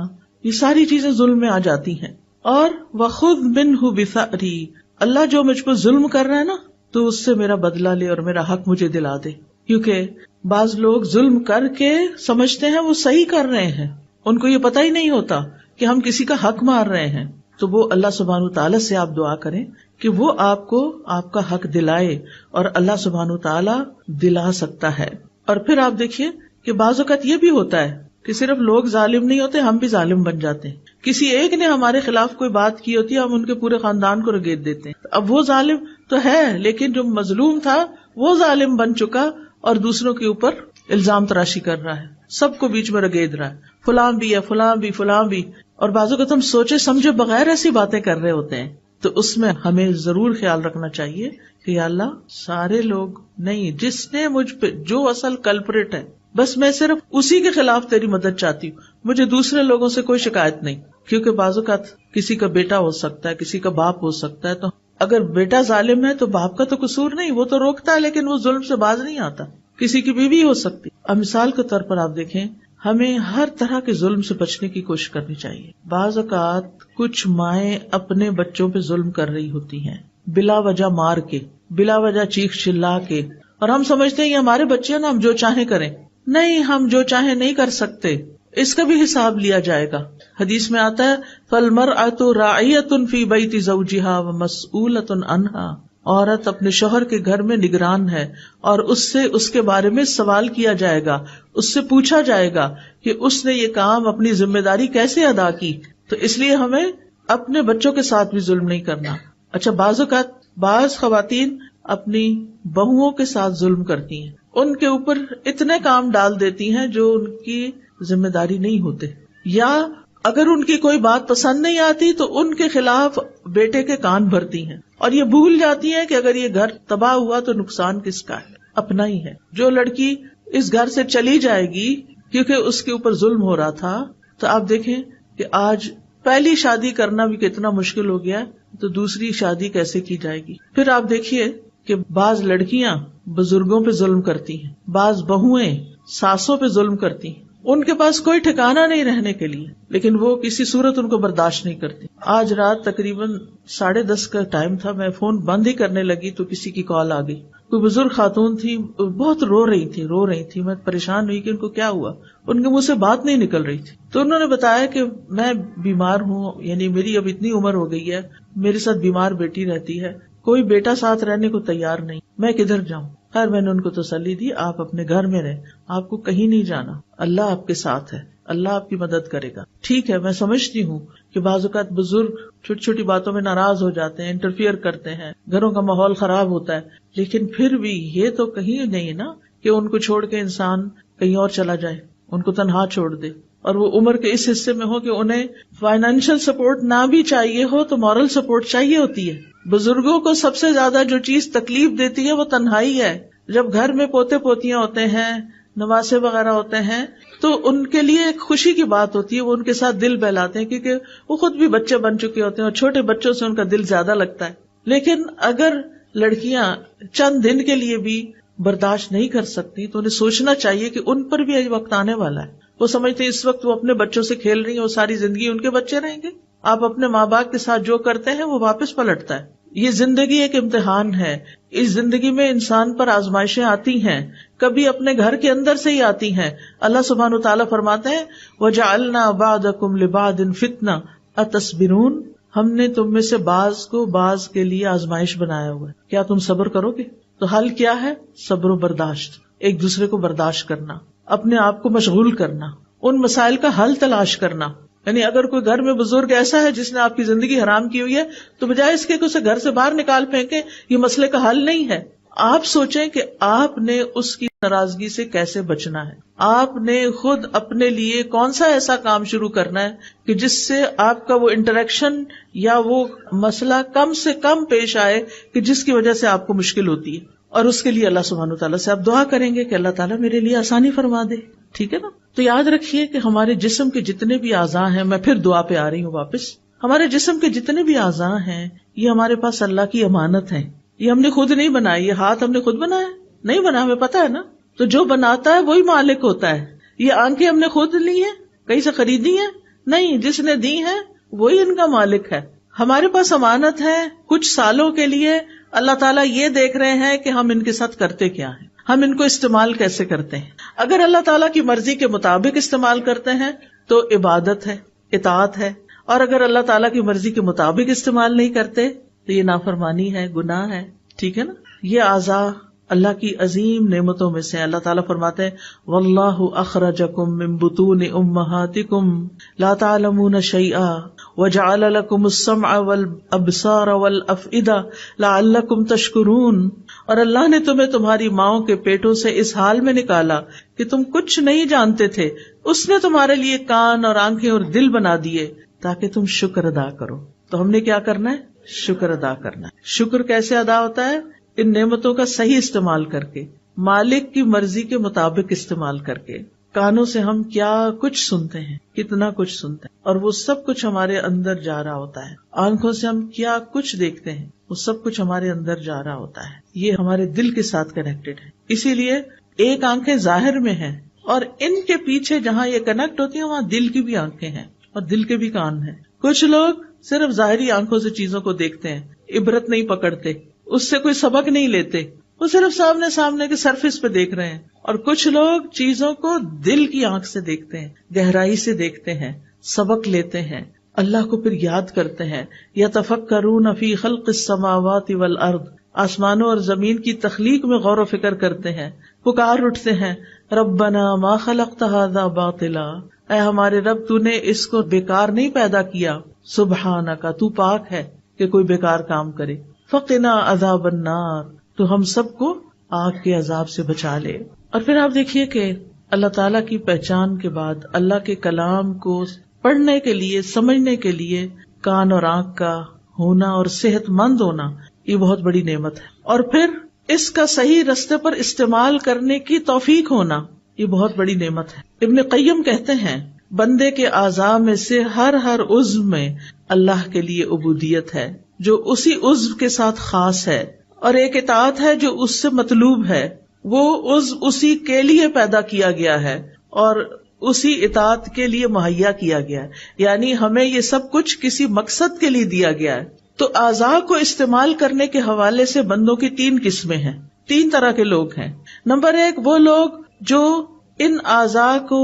یہ ساری چیزیں ظلم میں آ جاتی ہیں. اور وَخُذْ مِنْهُ بِثَأْرِي، اللہ جو مجھ پر ظلم کر رہا ہے نا تو اس سے میرا بدلہ لے اور میرا حق مجھے دلا دے. کیونکہ بعض لوگ ظلم کر کے سمجھتے ہیں وہ صحیح کر رہے ہیں، ان کو یہ پتہ ہی نہیں ہوتا کہ ہم کسی کا حق مار رہے ہیں. تو وہ اللہ سبحانہ تعالیٰ سے آپ دعا کریں کہ وہ آپ کو آپ کا حق دلائے، اور اللہ سبحانہ تعالیٰ دلا سکتا ہے. اور پھر آپ دیکھیے کہ بعض اوقات یہ بھی ہوتا ہے کہ صرف لوگ ظالم نہیں ہوتے، ہم بھی ظالم بن جاتے ہیں. کسی ایک نے ہمارے خلاف کوئی بات کی ہوتی ہے، ہم ان کے پورے خاندان کو رگیت دیتے ہیں. اب وہ ظالم تو ہے لیکن جو مظلوم تھا وہ ظالم بن چکا اور دوسروں کے اوپر الزام تراشی کر رہا ہے، سب کو بیچ میں رگید رہا ہے، فلاں بھی ہے، فلاں بھی، فلاں بھی. اور بعض اوقات ہم سوچے سمجھے بغیر ایسی باتیں کر رہے ہوتے ہیں. تو اس میں ہمیں ضرور خیال رکھنا چاہیے کہ یا اللہ سارے لوگ نہیں، جس نے مجھ پہ جو اصل کلپریٹ ہے بس میں صرف اسی کے خلاف تیری مدد چاہتی ہوں، مجھے دوسرے لوگوں سے کوئی شکایت نہیں. کیونکہ بعض اوقات کسی کا بیٹا ہو سکتا ہے، کسی کا باپ ہو سکتا ہے، تو اگر بیٹا ظالم ہے تو باپ کا تو قصور نہیں، وہ تو روکتا ہے لیکن وہ ظلم سے باز نہیں آتا. کسی کی بیوی ہو سکتی. اب مثال کے طور پر آپ دیکھیں، ہمیں ہر طرح کے ظلم سے بچنے کی کوشش کرنی چاہیے. بعض اوقات کچھ مائیں اپنے بچوں پہ ظلم کر رہی ہوتی ہیں، بلا وجہ مار کے، بلا وجہ چیخ چلا کے، اور ہم سمجھتے ہیں یہ ہمارے بچے ہیں نا، ہم جو چاہیں کریں. نہیں، ہم جو چاہیں نہیں کر سکتے، اس کا بھی حساب لیا جائے گا. حدیث میں آتا ہے فَالْمَرْأَةُ رَاعِيَةٌ فِي بَيْتِ زَوْجِهَا وَمَسْئُولَةٌ عَنْهَا، عورت اپنے شوہر کے گھر میں نگران ہے اور اس سے اس کے بارے میں سوال کیا جائے گا، اس سے پوچھا جائے گا کہ اس نے یہ کام اپنی ذمہ داری کیسے ادا کی. تو اس لیے ہمیں اپنے بچوں کے ساتھ بھی ظلم نہیں کرنا. اچھا، بعض اوقات بعض خواتین اپنی بہوؤں کے ساتھ ظلم کرتی ہیں، ان کے اوپر اتنے کام ڈال دیتی ہیں جو ان کی ذمہ داری نہیں ہوتے، یا اگر ان کی کوئی بات پسند نہیں آتی تو ان کے خلاف بیٹے کے کان بھرتی ہیں، اور یہ بھول جاتی ہیں کہ اگر یہ گھر تباہ ہوا تو نقصان کس کا ہے؟ اپنا ہی ہے. جو لڑکی اس گھر سے چلی جائے گی کیونکہ اس کے اوپر ظلم ہو رہا تھا، تو آپ دیکھیں کہ آج پہلی شادی کرنا بھی کتنا مشکل ہو گیا، تو دوسری شادی کیسے کی جائے گی؟ پھر آپ دیکھیے کہ بعض لڑکیاں بزرگوں پہ ظلم کرتی ہیں، بعض بہویں ساسوں پہ ظلم کرتی ہیں، ان کے پاس کوئی ٹھکانہ نہیں رہنے کے لیے، لیکن وہ کسی صورت ان کو برداشت نہیں کرتی. آج رات تقریباً 10:30 کا ٹائم تھا، میں فون بند ہی کرنے لگی تو کسی کی کال آ گئی. کوئی بزرگ خاتون تھی، بہت رو رہی تھی. میں پریشان ہوئی کہ ان کو کیا ہوا، ان کے منہ سے بات نہیں نکل رہی تھی. تو انہوں نے بتایا کہ میں بیمار ہوں، یعنی میری اب اتنی عمر ہو گئی ہے، میرے ساتھ بیمار بیٹی رہتی ہے، کوئی بیٹا ساتھ رہنے کو تیار نہیں، میں کدھر جاؤں؟ خیر میں نے ان کو تسلی دی، آپ اپنے گھر میں رہیں، آپ کو کہیں نہیں جانا، اللہ آپ کے ساتھ ہے، اللہ آپ کی مدد کرے گا۔ ٹھیک ہے، میں سمجھتی ہوں کہ بعض اوقات بزرگ چھوٹی چھوٹی باتوں میں ناراض ہو جاتے ہیں، انٹرفیئر کرتے ہیں، گھروں کا ماحول خراب ہوتا ہے، لیکن پھر بھی یہ تو کہیں نہیں نا کہ ان کو چھوڑ کے انسان کہیں اور چلا جائے، ان کو تنہا چھوڑ دے، اور وہ عمر کے اس حصے میں ہو کہ انہیں فائنینشیل سپورٹ نہ بھی چاہیے ہو تو مورل سپورٹ چاہیے ہوتی ہے۔ بزرگوں کو سب سے زیادہ جو چیز تکلیف دیتی ہے وہ تنہائی ہے۔ جب گھر میں پوتے پوتیاں ہوتے ہیں، نواسے وغیرہ ہوتے ہیں، تو ان کے لیے ایک خوشی کی بات ہوتی ہے، وہ ان کے ساتھ دل بہلاتے ہیں کیونکہ وہ خود بھی بچے بن چکے ہوتے ہیں اور چھوٹے بچوں سے ان کا دل زیادہ لگتا ہے۔ لیکن اگر لڑکیاں چند دن کے لیے بھی برداشت نہیں کر سکتی تو انہیں سوچنا چاہیے کہ ان پر بھی وقت آنے والا ہے۔ وہ سمجھتے ہیں اس وقت وہ اپنے بچوں سے کھیل رہی ہیں، وہ ساری زندگی ان کے بچے رہیں گے۔ آپ اپنے ماں باپ کے ساتھ جو کرتے ہیں وہ واپس پلٹتا ہے۔ یہ زندگی ایک امتحان ہے، اس زندگی میں انسان پر آزمائشیں آتی ہیں، کبھی اپنے گھر کے اندر سے ہی آتی ہیں۔ اللہ سبحانہ وتعالیٰ فرماتے ہیں وَجَعَلْنَا بَعْضَكُمْ لِبَعْضٍ فِتْنَةً أَتَصْبِرُونَ، ہم نے تم میں سے بعض کو بعض کے لیے آزمائش بنایا ہوا ہے، کیا تم صبر کرو گے؟ تو حل کیا ہے؟ صبر و برداشت، ایک دوسرے کو برداشت کرنا، اپنے آپ کو مشغول کرنا، ان مسائل کا حل تلاش کرنا۔ یعنی اگر کوئی گھر میں بزرگ ایسا ہے جس نے آپ کی زندگی حرام کی ہوئی ہے تو بجائے اس کے کہ اسے گھر سے باہر نکال پھینکیں، یہ مسئلے کا حل نہیں ہے۔ آپ سوچیں کہ آپ نے اس کی ناراضگی سے کیسے بچنا ہے، آپ نے خود اپنے لیے کون سا ایسا کام شروع کرنا ہے کہ جس سے آپ کا وہ انٹریکشن یا وہ مسئلہ کم سے کم پیش آئے کہ جس کی وجہ سے آپ کو مشکل ہوتی ہے، اور اس کے لیے اللہ سبحانہ وتعالیٰ سے آپ دعا کریں گے کہ اللہ تعالیٰ میرے لیے آسانی فرما دے۔ ٹھیک ہے نا؟ تو یاد رکھیے کہ ہمارے جسم کے جتنے بھی اعضاء ہیں، میں پھر دعا پہ آ رہی ہوں واپس، ہمارے جسم کے جتنے بھی اعضاء ہیں یہ ہمارے پاس اللہ کی امانت ہے، یہ ہم نے خود نہیں بنائی، یہ ہاتھ ہم نے خود بنایا نہیں بنا، ہمیں پتا ہے نا، تو جو بناتا ہے وہی مالک ہوتا ہے۔ یہ آنکھیں ہم نے خود لی ہیں، کہیں سے خریدی ہیں؟ نہیں، جس نے دی ہیں وہی ان کا مالک ہے۔ ہمارے پاس امانت ہے کچھ سالوں کے لیے، اللہ تعالیٰ یہ دیکھ رہے ہیں کہ ہم ان کے ساتھ کرتے کیا ہیں، ہم ان کو استعمال کیسے کرتے ہیں۔ اگر اللہ تعالیٰ کی مرضی کے مطابق استعمال کرتے ہیں تو عبادت ہے، اطاعت ہے، اور اگر اللہ تعالیٰ کی مرضی کے مطابق استعمال نہیں کرتے تو یہ نافرمانی ہے، گناہ ہے۔ ٹھیک ہے نا؟ یہ اعضاء اللہ کی عظیم نعمتوں میں سے اللہ تعالیٰ فرماتے ہیں واللہ اخرجکم من بطون امہاتکم لا تعلمون شیئا وجعل لکم السمع والابصار والافئدہ لعلکم تشکرون، اور اللہ نے تمہیں تمہاری ماؤں کے پیٹوں سے اس حال میں نکالا کہ تم کچھ نہیں جانتے تھے، اس نے تمہارے لیے کان اور آنکھیں اور دل بنا دیے تاکہ تم شکر ادا کرو۔ تو ہم نے کیا کرنا ہے؟ شکر ادا کرنا ہے۔ شکر کیسے ادا ہوتا ہے؟ ان نعمتوں کا صحیح استعمال کر کے، مالک کی مرضی کے مطابق استعمال کر کے۔ کانوں سے ہم کیا کچھ سنتے ہیں، کتنا کچھ سنتے ہیں، اور وہ سب کچھ ہمارے اندر جا رہا ہوتا ہے۔ آنکھوں سے ہم کیا کچھ دیکھتے ہیں، وہ سب کچھ ہمارے اندر جا رہا ہوتا ہے۔ یہ ہمارے دل کے ساتھ کنیکٹڈ ہے۔ اسی لیے ایک آنکھیں ظاہر میں ہیں اور ان کے پیچھے جہاں یہ کنیکٹ ہوتی ہیں وہاں دل کی بھی آنکھیں ہیں اور دل کے بھی کان ہیں۔ کچھ لوگ صرف ظاہری آنکھوں سے چیزوں کو دیکھتے ہیں، عبرت نہیں پکڑتے، اس سے کوئی سبق نہیں لیتے، وہ صرف سامنے کے سرفیس پہ دیکھ رہے ہیں۔ اور کچھ لوگ چیزوں کو دل کی آنکھ سے دیکھتے ہیں، گہرائی سے دیکھتے ہیں، سبق لیتے ہیں، اللہ کو پھر یاد کرتے ہیں۔ یتفکرون فی خلق السماوات والارض، آسمانوں اور زمین کی تخلیق میں غور و فکر کرتے ہیں، پکار اٹھتے ہیں ربنا ما خلقت ھذا باطلا، اے ہمارے رب تو نے اس کو بیکار نہیں پیدا کیا، سبحانک تو پاک ہے کہ کوئی بیکار کام کرے، فقنا عذاب النار تو ہم سب کو آگ کے عذاب سے بچا لے۔ اور پھر آپ دیکھیے کہ اللہ تعالیٰ کی پہچان کے بعد اللہ کے کلام کو پڑھنے کے لیے، سمجھنے کے لیے کان اور آنکھ کا ہونا اور صحت مند ہونا یہ بہت بڑی نعمت ہے، اور پھر اس کا صحیح رستے پر استعمال کرنے کی توفیق ہونا یہ بہت بڑی نعمت ہے۔ ابن قیم کہتے ہیں بندے کے اعضاء میں سے ہر عضو میں اللہ کے لیے عبودیت ہے جو اسی عضو کے ساتھ خاص ہے، اور ایک اطاعت ہے جو اس سے مطلوب ہے، وہ عضو اسی کے لیے پیدا کیا گیا ہے اور اسی اطاعت کے لیے مہیا کیا گیا ہے، یعنی ہمیں یہ سب کچھ کسی مقصد کے لیے دیا گیا ہے۔ تو اعضاء کو استعمال کرنے کے حوالے سے بندوں کی 3 قسمیں ہیں، 3 طرح کے لوگ ہیں۔ نمبر 1 وہ لوگ جو ان اعضاء کو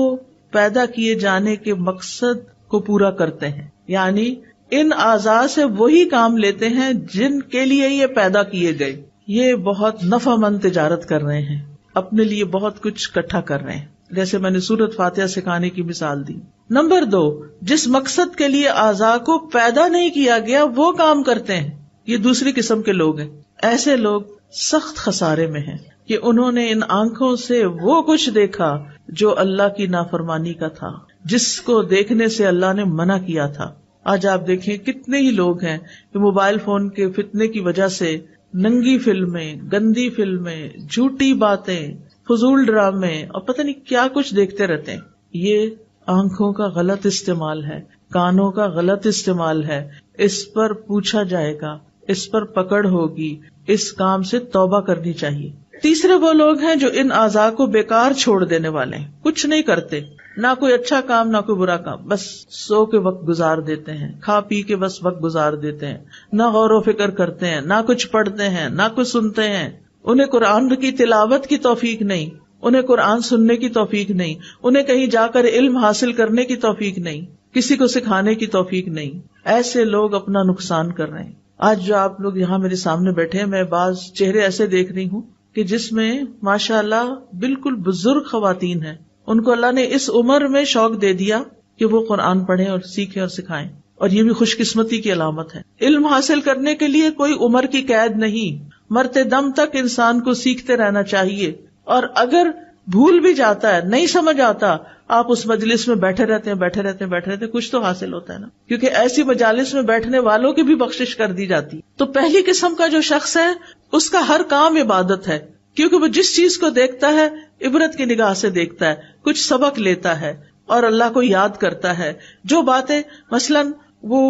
پیدا کیے جانے کے مقصد کو پورا کرتے ہیں، یعنی ان اعضاء سے وہی کام لیتے ہیں جن کے لیے یہ پیدا کیے گئے. یہ بہت نفع مند تجارت کر رہے ہیں، اپنے لیے بہت کچھ اکٹھا کر رہے ہیں، جیسے میں نے سورۃ فاتحہ سکھانے کی مثال دی. نمبر 2، جس مقصد کے لیے اعضاء کو پیدا نہیں کیا گیا وہ کام کرتے ہیں. یہ دوسری قسم کے لوگ ہیں. ایسے لوگ سخت خسارے میں ہیں کہ انہوں نے ان آنکھوں سے وہ کچھ دیکھا جو اللہ کی نافرمانی کا تھا، جس کو دیکھنے سے اللہ نے منع کیا تھا. آج آپ دیکھیں کتنے ہی لوگ ہیں کہ موبائل فون کے فتنے کی وجہ سے ننگی فلمیں، گندی فلمیں، جھوٹی باتیں، فضول ڈرامے اور پتہ نہیں کیا کچھ دیکھتے رہتے ہیں. یہ آنکھوں کا غلط استعمال ہے، کانوں کا غلط استعمال ہے. اس پر پوچھا جائے گا، اس پر پکڑ ہوگی، اس کام سے توبہ کرنی چاہیے. تیسرے وہ لوگ ہیں جو ان اعضاء کو بیکار چھوڑ دینے والے ہیں، کچھ نہیں کرتے، نہ کوئی اچھا کام نہ کوئی برا کام، بس سو کے وقت گزار دیتے ہیں، کھا پی کے بس وقت گزار دیتے ہیں، نہ غور و فکر کرتے ہیں، نہ کچھ پڑھتے ہیں، نہ کچھ سنتے ہیں. انہیں قرآن کی تلاوت کی توفیق نہیں، انہیں قرآن سننے کی توفیق نہیں، انہیں کہیں جا کر علم حاصل کرنے کی توفیق نہیں، کسی کو سکھانے کی توفیق نہیں. ایسے لوگ اپنا نقصان کر رہے ہیں. آج جو آپ لوگ یہاں میرے سامنے بیٹھے ہیں، میں بعض چہرے ایسے دیکھ رہی ہوں کہ جس میں ماشاءاللہ بالکل بزرگ خواتین ہیں، ان کو اللہ نے اس عمر میں شوق دے دیا کہ وہ قرآن پڑھیں اور سیکھیں اور سکھائیں، اور یہ بھی خوش قسمتی کی علامت ہے. علم حاصل کرنے کے لیے کوئی عمر کی قید نہیں، مرتے دم تک انسان کو سیکھتے رہنا چاہیے. اور اگر بھول بھی جاتا ہے، نہیں سمجھ آتا، آپ اس مجلس میں بیٹھے رہتے ہیں، کچھ تو حاصل ہوتا ہے نا، کیونکہ ایسی مجالس میں بیٹھنے والوں کی بھی بخشش کر دی جاتی. تو پہلی قسم کا جو شخص ہے اس کا ہر کام عبادت ہے، کیونکہ وہ جس چیز کو دیکھتا ہے عبرت کی نگاہ سے دیکھتا ہے، کچھ سبق لیتا ہے اور اللہ کو یاد کرتا ہے. جو باتیں مثلاً وہ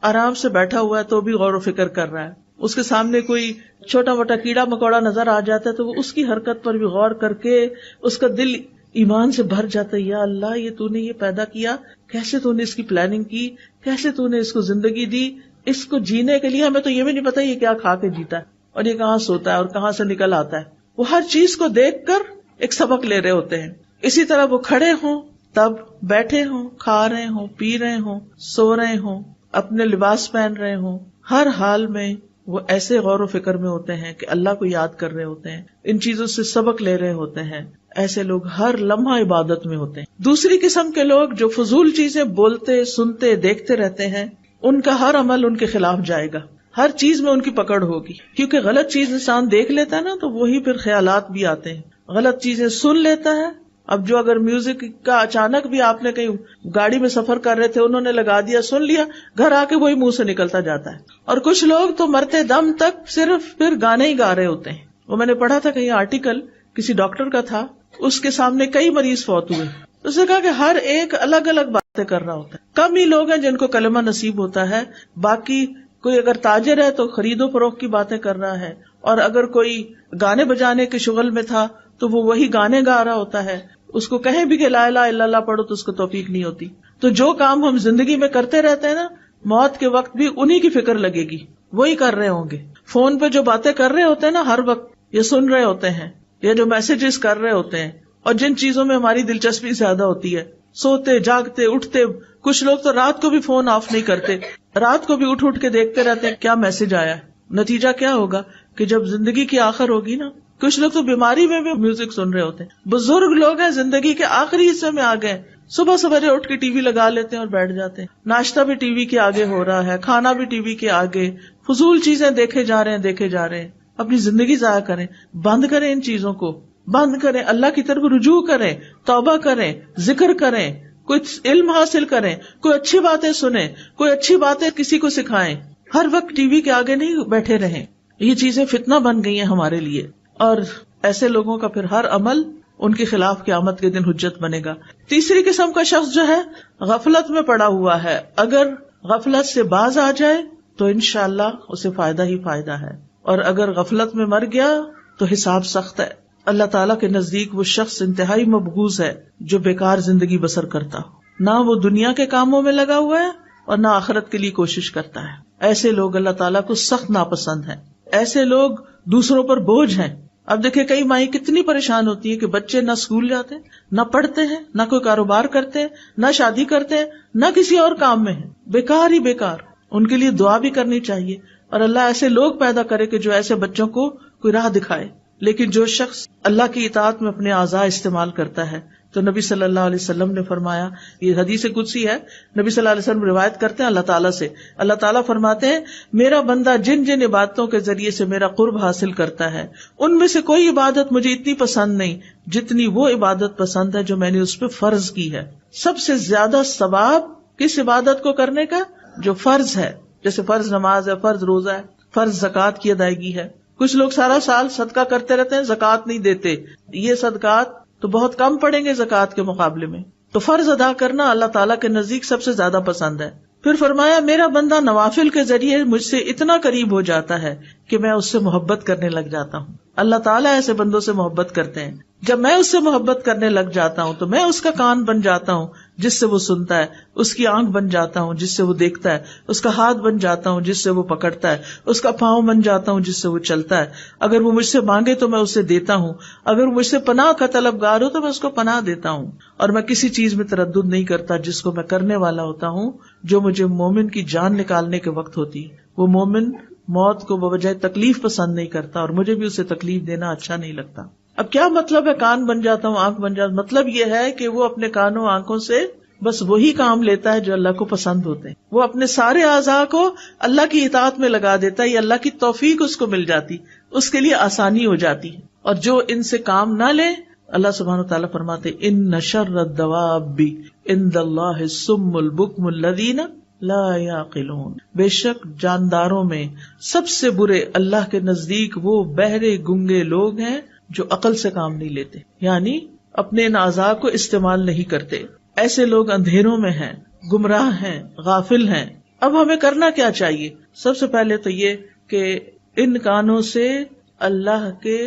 آرام سے بیٹھا ہوا ہے تو بھی غور و فکر کر رہا ہے، اس کے سامنے کوئی چھوٹا موٹا کیڑا مکوڑا نظر آ جاتا ہے تو وہ اس کی حرکت پر بھی غور کر کے اس کا دل ایمان سے بھر جاتا ہے. یا اللہ، یہ تو نے یہ پیدا کیا، کیسے تو نے اس کی پلاننگ کی، کیسے تو نے اس کو زندگی دی، اس کو جینے کے لیے ہمیں تو یہ بھی نہیں پتا یہ کیا کھا کے جیتا ہے اور یہ کہاں سوتا ہے اور کہاں سے نکل آتا ہے. وہ ہر چیز کو دیکھ کر ایک سبق لے رہے ہوتے ہیں. اسی طرح وہ کھڑے ہوں تب، بیٹھے ہوں، کھا رہے ہوں، پی رہے ہوں، سو رہے ہوں، اپنے لباس پہن رہے ہوں، ہر حال میں وہ ایسے غور و فکر میں ہوتے ہیں کہ اللہ کو یاد کر رہے ہوتے ہیں، ان چیزوں سے سبق لے رہے ہوتے ہیں. ایسے لوگ ہر لمحہ عبادت میں ہوتے ہیں. دوسری قسم کے لوگ جو فضول چیزیں بولتے، سنتے، دیکھتے رہتے ہیں، ان کا ہر عمل ان کے خلاف جائے گا، ہر چیز میں ان کی پکڑ ہوگی. کیونکہ غلط چیز انسان دیکھ لیتا ہے نا تو وہی پھر خیالات بھی آتے ہیں. غلط چیزیں سن لیتا ہے. اب جو اگر میوزک کا اچانک بھی آپ نے کہیں گاڑی میں سفر کر رہے تھے انہوں نے لگا دیا، سن لیا، گھر آ کے وہی منہ سے نکلتا جاتا ہے. اور کچھ لوگ تو مرتے دم تک صرف پھر گانے ہی گا رہے ہوتے ہیں. وہ میں نے پڑھا تھا کہیں آرٹیکل، کسی ڈاکٹر کا تھا، اس کے سامنے کئی مریض فوت ہوئے. اس نے کہا کہ ہر ایک الگ الگ باتیں کر رہا ہوتا ہے. کم ہی لوگ ہیں جن کو کلمہ نصیب ہوتا ہے، باقی کوئی اگر تاجر ہے تو خرید و فروخت کی باتیں کر رہا ہے، اور اگر کوئی گانے بجانے کے شغل میں تھا تو وہ وہی گانے گا رہا ہوتا ہے. اس کو کہیں بھی کہ لا الہ الا اللہ پڑھو تو اس کو توفیق نہیں ہوتی. تو جو کام ہم زندگی میں کرتے رہتے ہیں نا، موت کے وقت بھی انہی کی فکر لگے گی، وہی کر رہے ہوں گے. فون پہ جو باتیں کر رہے ہوتے ہیں نا ہر وقت، یہ سن رہے ہوتے ہیں، یا جو میسجز کر رہے ہوتے ہیں، اور جن چیزوں میں ہماری دلچسپی زیادہ ہوتی ہے، سوتے جاگتے اٹھتے. کچھ لوگ تو رات کو بھی فون آف نہیں کرتے، رات کو بھی اٹھ کے دیکھتے رہتے ہیں کیا میسج آیا ہے. نتیجہ کیا ہوگا کہ جب زندگی کی آخر ہوگی نا، کچھ لوگ تو بیماری میں بھی میوزک سن رہے ہوتے ہیں. بزرگ لوگ ہیں زندگی کے آخری حصے میں آ گئے، صبح سویرے اٹھ کے ٹی وی لگا لیتے ہیں اور بیٹھ جاتے ہیں. ناشتہ بھی ٹی وی کے آگے ہو رہا ہے، کھانا بھی ٹی وی کے آگے، فضول چیزیں دیکھے جا رہے ہیں. اپنی زندگی ضائع کریں، بند کریں، ان چیزوں کو بند کریں، اللہ کی طرف رجوع کریں، توبہ کریں، ذکر کریں، کچھ علم حاصل کریں، کوئی اچھی باتیں سنیں، کوئی اچھی باتیں کسی کو سکھائیں. ہر وقت ٹی وی کے آگے نہیں بیٹھے رہیں. یہ چیزیں فتنہ بن گئی ہیں ہمارے لیے، اور ایسے لوگوں کا پھر ہر عمل ان کے خلاف قیامت کے دن حجت بنے گا. تیسری قسم کا شخص جو ہے غفلت میں پڑا ہوا ہے، اگر غفلت سے باز آ جائے تو انشاءاللہ اسے فائدہ ہی فائدہ ہے، اور اگر غفلت میں مر گیا تو حساب سخت ہے. اللہ تعالیٰ کے نزدیک وہ شخص انتہائی مبغوض ہے جو بیکار زندگی بسر کرتا ہو، نہ وہ دنیا کے کاموں میں لگا ہوا ہے اور نہ آخرت کے لیے کوشش کرتا ہے. ایسے لوگ اللہ تعالیٰ کو سخت ناپسند ہیں. ایسے لوگ دوسروں پر بوجھ ہیں. اب دیکھیں کئی مائیں کتنی پریشان ہوتی ہیں کہ بچے نہ اسکول جاتے ہیں، نہ پڑھتے ہیں، نہ کوئی کاروبار کرتے ہیں، نہ شادی کرتے ہیں، نہ کسی اور کام میں ہیں، بیکار ہی بیکار. ان کے لیے دعا بھی کرنی چاہیے، اور اللہ ایسے لوگ پیدا کرے کہ جو ایسے بچوں کو کوئی راہ دکھائے. لیکن جو شخص اللہ کی اطاعت میں اپنے اعضاء استعمال کرتا ہے، تو نبی صلی اللہ علیہ وسلم نے فرمایا، یہ حدیث قدسی ہے، نبی صلی اللہ علیہ وسلم روایت کرتے ہیں اللہ تعالیٰ سے، اللہ تعالیٰ فرماتے ہیں میرا بندہ جن جن عبادتوں کے ذریعے سے میرا قرب حاصل کرتا ہے ان میں سے کوئی عبادت مجھے اتنی پسند نہیں جتنی وہ عبادت پسند ہے جو میں نے اس پہ فرض کی ہے. سب سے زیادہ ثواب کس عبادت کو کرنے کا؟ جو فرض ہے، جیسے فرض نماز ہے، فرض روزہ ہے، فرض زکوٰۃ کی ادائیگی ہے. کچھ لوگ سارا سال صدقہ کرتے رہتے ہیں، زکوٰۃ نہیں دیتے. یہ صدقات تو بہت کم پڑیں گے زکوٰۃ کے مقابلے میں. تو فرض ادا کرنا اللہ تعالیٰ کے نزدیک سب سے زیادہ پسند ہے. پھر فرمایا میرا بندہ نوافل کے ذریعے مجھ سے اتنا قریب ہو جاتا ہے کہ میں اس سے محبت کرنے لگ جاتا ہوں. اللہ تعالیٰ ایسے بندوں سے محبت کرتے ہیں. جب میں اس سے محبت کرنے لگ جاتا ہوں تو میں اس کا کان بن جاتا ہوں جس سے وہ سنتا ہے، اس کی آنکھ بن جاتا ہوں جس سے وہ دیکھتا ہے، اس کا ہاتھ بن جاتا ہوں جس سے وہ پکڑتا ہے، اس کا پاؤں بن جاتا ہوں جس سے وہ چلتا ہے. اگر وہ مجھ سے مانگے تو میں اسے دیتا ہوں، اگر وہ مجھ سے پناہ کا طلبگار ہو تو میں اس کو پناہ دیتا ہوں. اور میں کسی چیز میں تردد نہیں کرتا جس کو میں کرنے والا ہوتا ہوں جو مجھے مومن کی جان نکالنے کے وقت ہوتی ہے. وہ مومن موت کو بوجہ تکلیف پسند نہیں کرتا، اور مجھے بھی اسے تکلیف دینا اچھا نہیں لگتا. اب کیا مطلب ہے کان بن جاتا ہوں، آنکھ بن جاتا ہوں؟ مطلب یہ ہے کہ وہ اپنے کانوں آنکھوں سے بس وہی کام لیتا ہے جو اللہ کو پسند ہوتے ہیں. وہ اپنے سارے اعضاء کو اللہ کی اطاعت میں لگا دیتا ہے، یہ اللہ کی توفیق اس کو مل جاتی، اس کے لیے آسانی ہو جاتی ہے. اور جو ان سے کام نہ لے، اللہ سبحانہ وتعالیٰ فرماتے ان شر الدواب عند اللہ الصم البکم الذین لا یعقلون، بے شک جانداروں میں سب سے برے اللہ کے نزدیک وہ بہرے گنگے لوگ ہیں جو عقل سے کام نہیں لیتے، یعنی اپنے ان اعضاء کو استعمال نہیں کرتے. ایسے لوگ اندھیروں میں ہیں، گمراہ ہیں، غافل ہیں. اب ہمیں کرنا کیا چاہیے؟ سب سے پہلے تو یہ کہ ان کانوں سے اللہ کے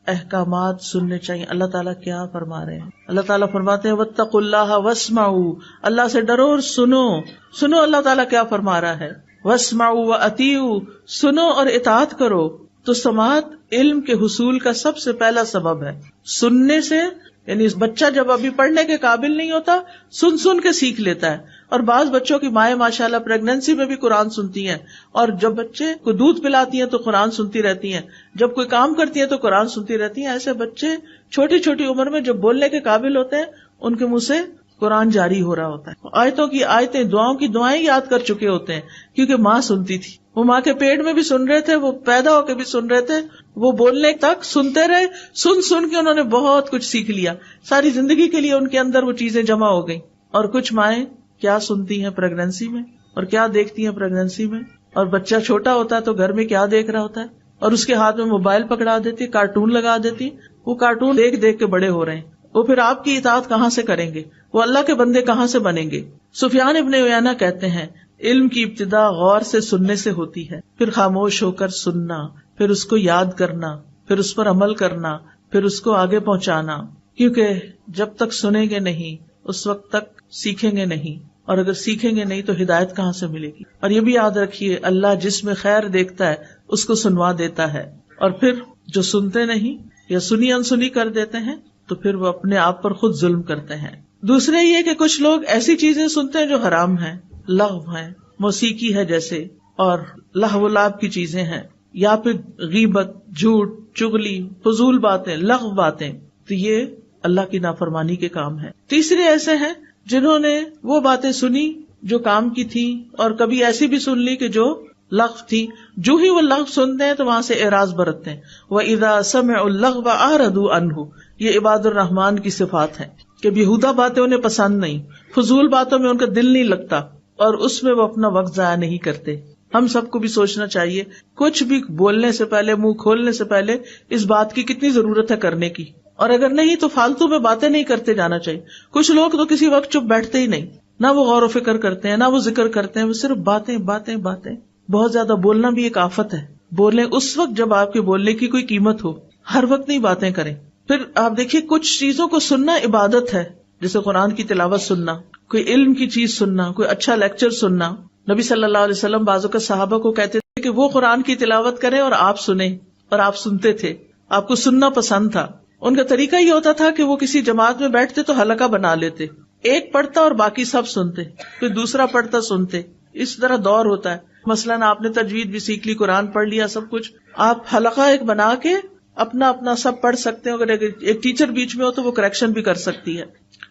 احکامات سننے چاہیے. اللہ تعالیٰ کیا فرما رہے ہیں؟ اللہ تعالیٰ فرماتے ہیں واتقوا اللہ واسمعوا، اللہ سے ڈرو اور سنو. سنو اللہ تعالیٰ کیا فرما رہا ہے. واسمعوا واطیعوا، سنو اور اطاعت کرو. تو سماعت علم کے حصول کا سب سے پہلا سبب ہے. سننے سے، یعنی بچہ جب ابھی پڑھنے کے قابل نہیں ہوتا سن سن کے سیکھ لیتا ہے. اور بعض بچوں کی مائیں ماشاءاللہ پریگنینسی میں بھی قرآن سنتی ہیں، اور جب بچے کو دودھ پلاتی ہیں تو قرآن سنتی رہتی ہیں، جب کوئی کام کرتی ہیں تو قرآن سنتی رہتی ہیں. ایسے بچے چھوٹی چھوٹی عمر میں جب بولنے کے قابل ہوتے ہیں ان کے منہ سے قرآن جاری ہو رہا ہوتا ہے. آیتوں کی آیتیں، دعاؤں کی دعائیں یاد کر چکے ہوتے ہیں کیونکہ ماں سنتی تھی. وہ ماں کے پیٹ میں بھی سن رہے تھے، وہ پیدا ہو کے بھی سن رہے تھے، وہ بولنے تک سنتے رہے. سن سن کے انہوں نے بہت کچھ سیکھ لیا. ساری زندگی کے لیے ان کے اندر وہ چیزیں جمع ہو گئی. اور کچھ مائیں کیا سنتی ہیں پریگنینسی میں، اور کیا دیکھتی ہیں پریگنینسی میں. اور بچہ چھوٹا ہوتا ہے تو گھر میں کیا دیکھ رہا ہوتا ہے، اور اس کے ہاتھ میں موبائل پکڑا دیتی، کارٹون لگا دیتی. وہ کارٹون دیکھ دیکھ کے بڑے ہو رہے ہیں. وہ پھر آپ کی اطاعت کہاں سے کریں گے؟ وہ اللہ کے بندے کہاں سے بنیں گے؟ سفیان ابن عیینہ کہتے ہیں علم کی ابتدا غور سے سننے سے ہوتی ہے، پھر خاموش ہو کر سننا، پھر اس کو یاد کرنا، پھر اس پر عمل کرنا، پھر اس کو آگے پہنچانا. کیونکہ جب تک سنیں گے نہیں اس وقت تک سیکھیں گے نہیں، اور اگر سیکھیں گے نہیں تو ہدایت کہاں سے ملے گی. اور یہ بھی یاد رکھیے اللہ جس میں خیر دیکھتا ہے اس کو سنوا دیتا ہے، اور پھر جو سنتے نہیں یا سنی انسنی کر دیتے ہیں تو پھر وہ اپنے آپ پر خود ظلم کرتے ہیں. دوسرے یہ کہ کچھ لوگ ایسی چیزیں سنتے ہیں جو حرام ہیں، لغو ہیں، موسیقی ہے جیسے، اور لہو و لعب کی چیزیں ہیں، یا پھر غیبت، جھوٹ، چغلی، فضول باتیں، لغو باتیں. تو یہ اللہ کی نافرمانی کے کام ہیں. تیسرے ایسے ہیں جنہوں نے وہ باتیں سنی جو کام کی تھی، اور کبھی ایسی بھی سن لی کہ جو لغو تھی. جو ہی وہ لغو سنتے ہیں تو وہاں سے اعراض برتتے ہیں. وَإِذَا سَمِعُوا اللَّغْوَ أَعْرَضُوا عَنْهُ، یہ عباد الرحمان کی صفات ہیں کہ بیہودہ باتیں انہیں پسند نہیں، فضول باتوں میں ان کا دل نہیں لگتا، اور اس میں وہ اپنا وقت ضائع نہیں کرتے. ہم سب کو بھی سوچنا چاہیے کچھ بھی بولنے سے پہلے، منہ کھولنے سے پہلے اس بات کی کتنی ضرورت ہے کرنے کی، اور اگر نہیں تو فالتو میں باتیں نہیں کرتے جانا چاہیے. کچھ لوگ تو کسی وقت چپ بیٹھتے ہی نہیں، نہ وہ غور و فکر کرتے ہیں، نہ وہ ذکر کرتے ہیں، وہ صرف باتیں باتیں باتیں. بہت زیادہ بولنا بھی ایک آفت ہے. بولیں اس وقت جب آپ کے بولنے کی کوئی قیمت ہو، ہر وقت نہیں باتیں کریں. پھر آپ دیکھیے کچھ چیزوں کو سننا عبادت ہے، جیسے قرآن کی تلاوت سننا، کوئی علم کی چیز سننا، کوئی اچھا لیکچر سننا. نبی صلی اللہ علیہ وسلم بعض اوقات صحابہ کو کہتے تھے کہ وہ قرآن کی تلاوت کریں اور آپ سنیں، اور آپ سنتے تھے، آپ کو سننا پسند تھا. ان کا طریقہ یہ ہوتا تھا کہ وہ کسی جماعت میں بیٹھتے تو حلقہ بنا لیتے، ایک پڑھتا اور باقی سب سنتے، پھر دوسرا پڑھتا سنتے. اس طرح دور ہوتا ہے. مثلاً آپ نے تجوید بھی سیکھ لی، قرآن پڑھ لیا، سب کچھ، آپ حلقہ ایک بنا کے اپنا اپنا سب پڑھ سکتے ہیں. اگر ایک ٹیچر بیچ میں ہو تو وہ کریکشن بھی کر سکتی ہے.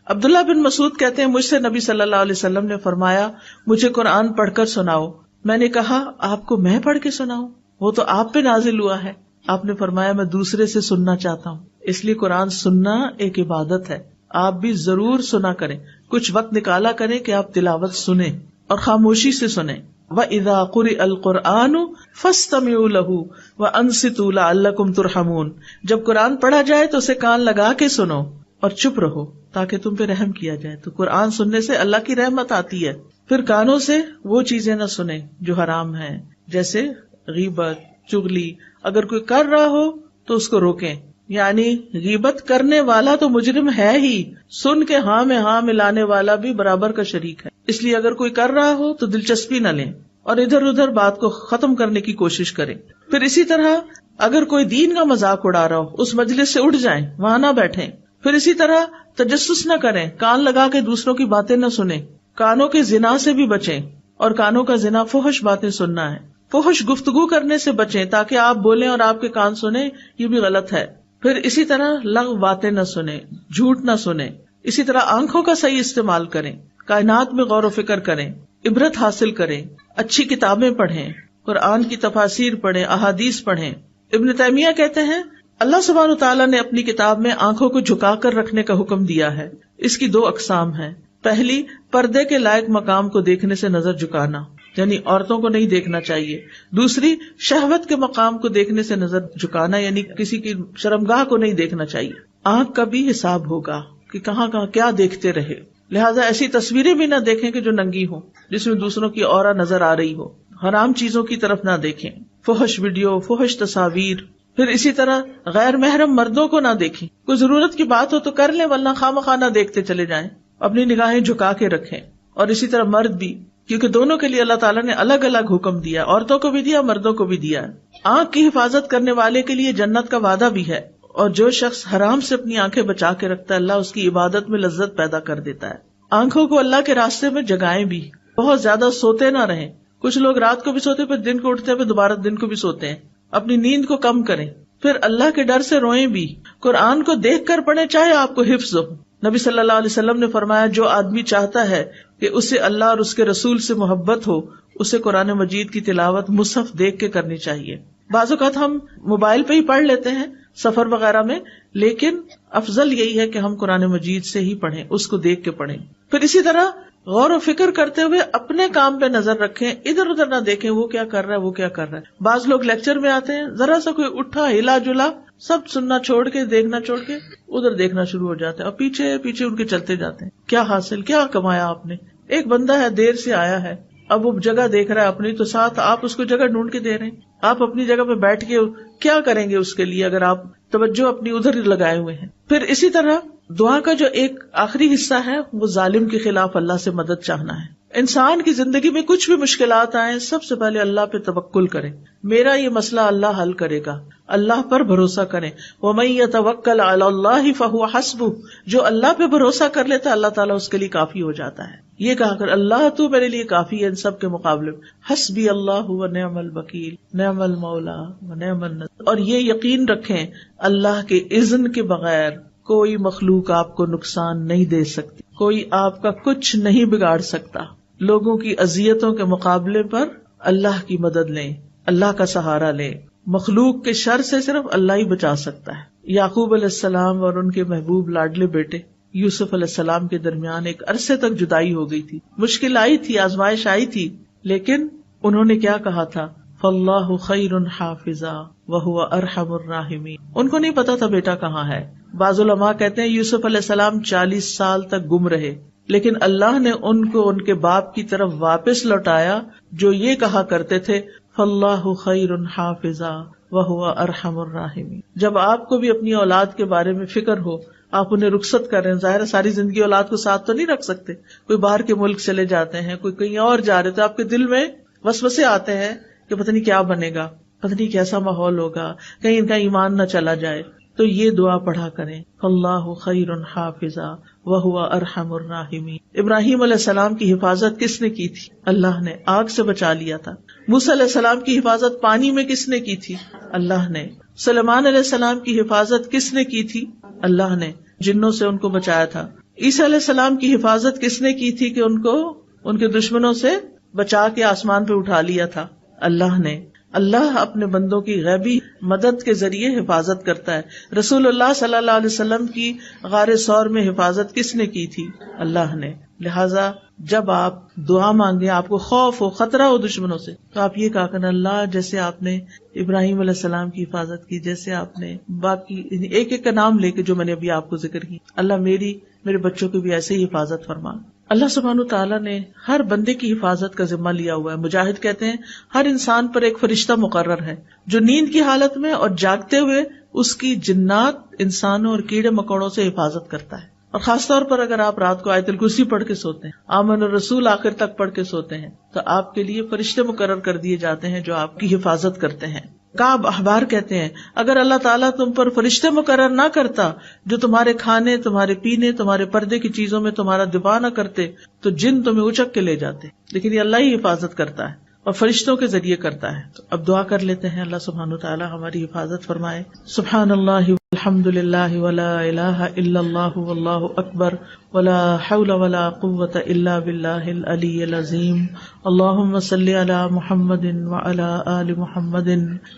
عبداللہ بن مسعود کہتے ہیں مجھ سے نبی صلی اللہ علیہ وسلم نے فرمایا مجھے قرآن پڑھ کر سناؤ. میں نے کہا آپ کو میں پڑھ کے سناؤں؟ وہ تو آپ پہ نازل ہوا ہے. آپ نے فرمایا میں دوسرے سے سننا چاہتا ہوں. اس لیے قرآن سننا ایک عبادت ہے. آپ بھی ضرور سنا کریں، کچھ وقت نکالا کریں کہ آپ تلاوت سنیں اور خاموشی سے سنیں. وَإِذَا قُرِئَ الْقُرْآنُ فَاسْتَمِعُوا لَهُ وَأَنصِتُوا لَعَلَّكُمْ تُرْحَمُونَ. جب قرآن پڑھا جائے تو اسے کان لگا کے سنو اور چپ رہو تاکہ تم پہ رحم کیا جائے. تو قرآن سننے سے اللہ کی رحمت آتی ہے. پھر کانوں سے وہ چیزیں نہ سنیں جو حرام ہیں، جیسے غیبت، چغلی. اگر کوئی کر رہا ہو تو اس کو روکیں. یعنی غیبت کرنے والا تو مجرم ہے ہی، سن کے ہاں میں ہاں ملانے والا بھی برابر کا شریک ہے. اس لیے اگر کوئی کر رہا ہو تو دلچسپی نہ لیں اور ادھر ادھر بات کو ختم کرنے کی کوشش کریں. پھر اسی طرح اگر کوئی دین کا مذاق اڑا رہا ہو اس مجلس سے اٹھ جائیں، وہاں نہ بیٹھیں. پھر اسی طرح تجسس نہ کریں، کان لگا کے دوسروں کی باتیں نہ سنیں. کانوں کے زنا سے بھی بچیں، اور کانوں کا زنا فحش باتیں سننا ہے. فحش گفتگو کرنے سے بچیں تاکہ آپ بولیں اور آپ کے کان سنیں، یہ بھی غلط ہے. پھر اسی طرح لغو باتیں نہ سنیں، جھوٹ نہ سنیں. اسی طرح آنکھوں کا صحیح استعمال کریں، کائنات میں غور و فکر کریں، عبرت حاصل کریں، اچھی کتابیں پڑھیں، قرآن کی تفاسیر پڑھیں، احادیث پڑھیں. ابن تیمیہ کہتے ہیں اللہ سبحانہ وتعالیٰ نے اپنی کتاب میں آنکھوں کو جھکا کر رکھنے کا حکم دیا ہے. اس کی 2 اقسام ہیں. پہلی، پردے کے لائق مقام کو دیکھنے سے نظر جھکانا، یعنی عورتوں کو نہیں دیکھنا چاہیے. دوسری، شہوت کے مقام کو دیکھنے سے نظر جھکانا، یعنی کسی کی شرمگاہ کو نہیں دیکھنا چاہیے. آنکھ کا بھی حساب ہوگا کہ کہاں کہاں کیا دیکھتے رہے. لہٰذا ایسی تصویریں بھی نہ دیکھیں کہ جو ننگی ہوں، جس میں دوسروں کی عورت نظر آ رہی ہو. حرام چیزوں کی طرف نہ دیکھیں، فحش ویڈیو، فحش تصاویر. پھر اسی طرح غیر محرم مردوں کو نہ دیکھیں. کوئی ضرورت کی بات ہو تو کر لیں، ورنہ خواہ نہ دیکھتے چلے جائیں. اپنی نگاہیں جھکا کے رکھیں. اور اسی طرح مرد بھی، کیونکہ دونوں کے لیے اللہ تعالیٰ نے الگ الگ حکم دیا، عورتوں کو بھی دیا، مردوں کو بھی دیا. آنکھ کی حفاظت کرنے والے کے لیے جنت کا وعدہ بھی ہے، اور جو شخص حرام سے اپنی آنکھیں بچا کے رکھتا ہے اللہ اس کی عبادت میں لذت پیدا کر دیتا ہے. آنکھوں کو اللہ کے راستے میں جگائیں بھی. بہت زیادہ سوتے نہ رہیں. کچھ لوگ رات کو بھی سوتے پھر دن کو اٹھتے پھر دوبارہ دن کو بھی سوتے ہیں. اپنی نیند کو کم کریں. پھر اللہ کے ڈر سے روئیں بھی. قرآن کو دیکھ کر پڑھیں چاہے آپ کو حفظ ہو. نبی صلی اللہ علیہ وسلم نے فرمایا جو آدمی چاہتا ہے کہ اسے اللہ اور اس کے رسول سے محبت ہو اسے قرآن مجید کی تلاوت مصحف دیکھ کے کرنی چاہیے. بعض اوقات ہم موبائل پہ ہی پڑھ لیتے ہیں سفر وغیرہ میں، لیکن افضل یہی ہے کہ ہم قرآن مجید سے ہی پڑھیں، اس کو دیکھ کے پڑھیں. پھر اسی طرح غور و فکر کرتے ہوئے اپنے کام پہ نظر رکھیں، ادھر ادھر نہ دیکھیں وہ کیا کر رہا ہے وہ کیا کر رہا ہے. بعض لوگ لیکچر میں آتے ہیں، ذرا سا کوئی اٹھا ہلا جلا سب سننا چھوڑ کے دیکھنا چھوڑ کے ادھر دیکھنا شروع ہو جاتے ہیں اور پیچھے پیچھے ان کے چلتے جاتے ہیں. کیا حاصل، کیا کمایا آپ نے؟ ایک بندہ ہے دیر سے آیا ہے، اب وہ جگہ دیکھ رہا ہے اپنی، تو ساتھ آپ اس کو جگہ ڈھونڈ کے دے رہے ہیں. آپ اپنی جگہ پہ بیٹھ کے کیا کریں گے اس کے لیے اگر آپ توجہ اپنی ادھر ہی لگائے ہوئے ہیں. پھر اسی طرح دعا کا جو ایک آخری حصہ ہے وہ ظالم کے خلاف اللہ سے مدد چاہنا ہے. انسان کی زندگی میں کچھ بھی مشکلات آئیں سب سے پہلے اللہ پہ توکل کریں. میرا یہ مسئلہ اللہ حل کرے گا، اللہ پر بھروسہ کریں. وَمَن يَتَوَكَّلْ عَلَى اللَّهِ فَهُوَ حَسْبُهُ، جو اللہ پہ بھروسہ کر لیتا ہے اللہ تعالیٰ اس کے لیے کافی ہو جاتا ہے. یہ کہا کر اللہ تو میرے لیے کافی ہے ان سب کے مقابلے میں. حسبی اللہ ونعم الوکیل نعم المولا ونعم النصیر. اور یہ یقین رکھیں اللہ کے اذن کے بغیر کوئی مخلوق آپ کو نقصان نہیں دے سکتی، کوئی آپ کا کچھ نہیں بگاڑ سکتا. لوگوں کی اذیتوں کے مقابلے پر اللہ کی مدد لیں، اللہ کا سہارا لیں. مخلوق کے شر سے صرف اللہ ہی بچا سکتا ہے. یعقوب علیہ السلام اور ان کے محبوب لاڈلے بیٹے یوسف علیہ السلام کے درمیان ایک عرصے تک جدائی ہو گئی تھی، مشکل آئی تھی، آزمائش آئی تھی، لیکن انہوں نے کیا کہا تھا؟ فاللہ خیر حافظا وہو ارحم الراحمین. ان کو نہیں پتا تھا بیٹا کہاں ہے. بعض علماء کہتے ہیں یوسف علیہ السلام 40 سال تک گم رہے، لیکن اللہ نے ان کو ان کے باپ کی طرف واپس لوٹایا جو یہ کہا کرتے تھے فاللہ خیر حافظا وہو ارحم الراحمین. جب آپ کو بھی اپنی اولاد کے بارے میں فکر ہو، آپ انہیں رخصت کر رہے ہیں، ظاہر ساری زندگی اولاد کو ساتھ تو نہیں رکھ سکتے، کوئی باہر کے ملک چلے جاتے ہیں، کوئی کہیں اور جا رہے، تو آپ کے دل میں وسوسے آتے ہیں کہ پتہ نہیں کیا بنے گا، پتہ نہیں کیسا ماحول ہوگا، کہیں ان کا ایمان نہ چلا جائے. تو یہ دعا پڑھا کریں، اللہ خیر حافظا وہو ارحم الراحمین۔ ابراہیم علیہ السلام کی حفاظت کس نے کی تھی؟ اللہ نے، آگ سے بچا لیا تھا۔ موسیٰ علیہ السلام کی حفاظت پانی میں کس نے کی تھی؟ اللہ نے۔ سلیمان علیہ السلام کی حفاظت کس نے کی تھی؟ اللہ نے، جنوں سے ان کو بچایا تھا۔ عیسیٰ علیہ السلام کی حفاظت کس نے کی تھی کہ ان کو ان کے دشمنوں سے بچا کے آسمان پہ اٹھا لیا تھا؟ اللہ نے۔ اللہ اپنے بندوں کی غیبی مدد کے ذریعے حفاظت کرتا ہے۔ رسول اللہ صلی اللہ علیہ وسلم کی غار ثور میں حفاظت کس نے کی تھی؟ اللہ نے۔ لہٰذا جب آپ دعا مانگے، آپ کو خوف ہو، خطرہ ہو دشمنوں سے، تو آپ یہ کہا کرنا، اللہ جیسے آپ نے ابراہیم علیہ السلام کی حفاظت کی، جیسے آپ نے باقی ایک ایک کا نام لے کے جو میں نے ابھی آپ کو ذکر کی، اللہ میرے بچوں کی بھی ایسے ہی حفاظت فرما۔ اللہ سبحانہ تعالیٰ نے ہر بندے کی حفاظت کا ذمہ لیا ہوا ہے۔ مجاہد کہتے ہیں ہر انسان پر ایک فرشتہ مقرر ہے جو نیند کی حالت میں اور جاگتے ہوئے اس کی جنات، انسانوں اور کیڑے مکوڑوں سے حفاظت کرتا ہے۔ اور خاص طور پر اگر آپ رات کو آیت الکرسی پڑھ کے سوتے ہیں، آمن الرسول آخر تک پڑھ کے سوتے ہیں، تو آپ کے لیے فرشتے مقرر کر دیے جاتے ہیں جو آپ کی حفاظت کرتے ہیں۔ کعب احبار کہتے ہیں اگر اللہ تعالیٰ تم پر فرشتے مقرر نہ کرتا جو تمہارے کھانے، تمہارے پینے، تمہارے پردے کی چیزوں میں تمہارا دفاع نہ کرتے تو جن تمہیں اچک کے لے جاتے، لیکن یہ اللہ ہی حفاظت کرتا ہے اور فرشتوں کے ذریعے کرتا ہے۔ تو اب دعا کر لیتے ہیں، اللہ سبحانہ وتعالی ہماری حفاظت فرمائے۔ سبحان اللہ والحمد للہ ولا الہ الا اللہ واللہ اکبر ولا حول ولا قوة الا باللہ العلی العظیم۔ اللہم صلی علی محمد وعلی آل محمد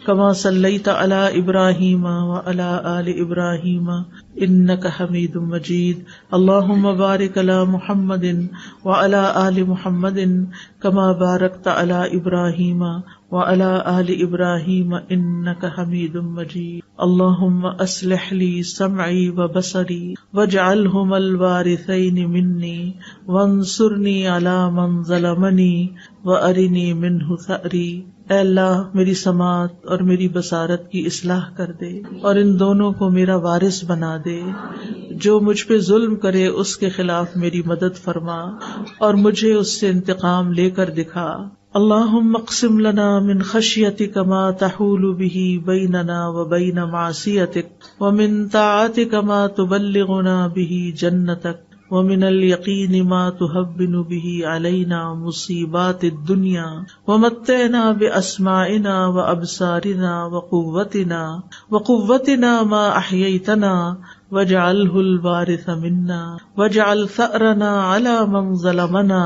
کما صلیت علی ابراہیم وعلی آل ابراہیم انک حمید مجید۔ اللہم بارک علی محمد وعلی آل محمد کما بارکت علی ابراہیم وعلی آل ابراہیم انک حمید مجید۔ اللہم اصلح لی سمعی وبصری واجعلہما الوارثین منی وانصرنی علی من ظلمنی وارنی منہ ثأری۔ اے اللہ میری سماعت اور میری بصارت کی اصلاح کر دے اور ان دونوں کو میرا وارث بنا دے۔ جو مجھ پہ ظلم کرے اس کے خلاف میری مدد فرما اور مجھے اس سے انتقام لے کر دکھا۔ اللہم اقسم لنا من خشیتک ما تحول به بیننا وبین معصیتک ومن طاعتک ما تبلغنا به جنتک ومن الیقین ما تهون به علینا مصیبات الدنیا ومتعنا باسماعنا وابصارنا وقوتنا ما احییتنا واجعلہ الوارث منا واجعل ثأرنا علی من ظلمنا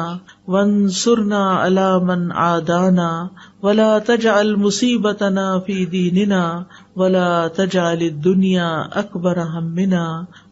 وانصرنا علی من عادانا ولا تجعل مصیبتنا فی دیننا ولا تجعل الدنیا اکبر ہمنا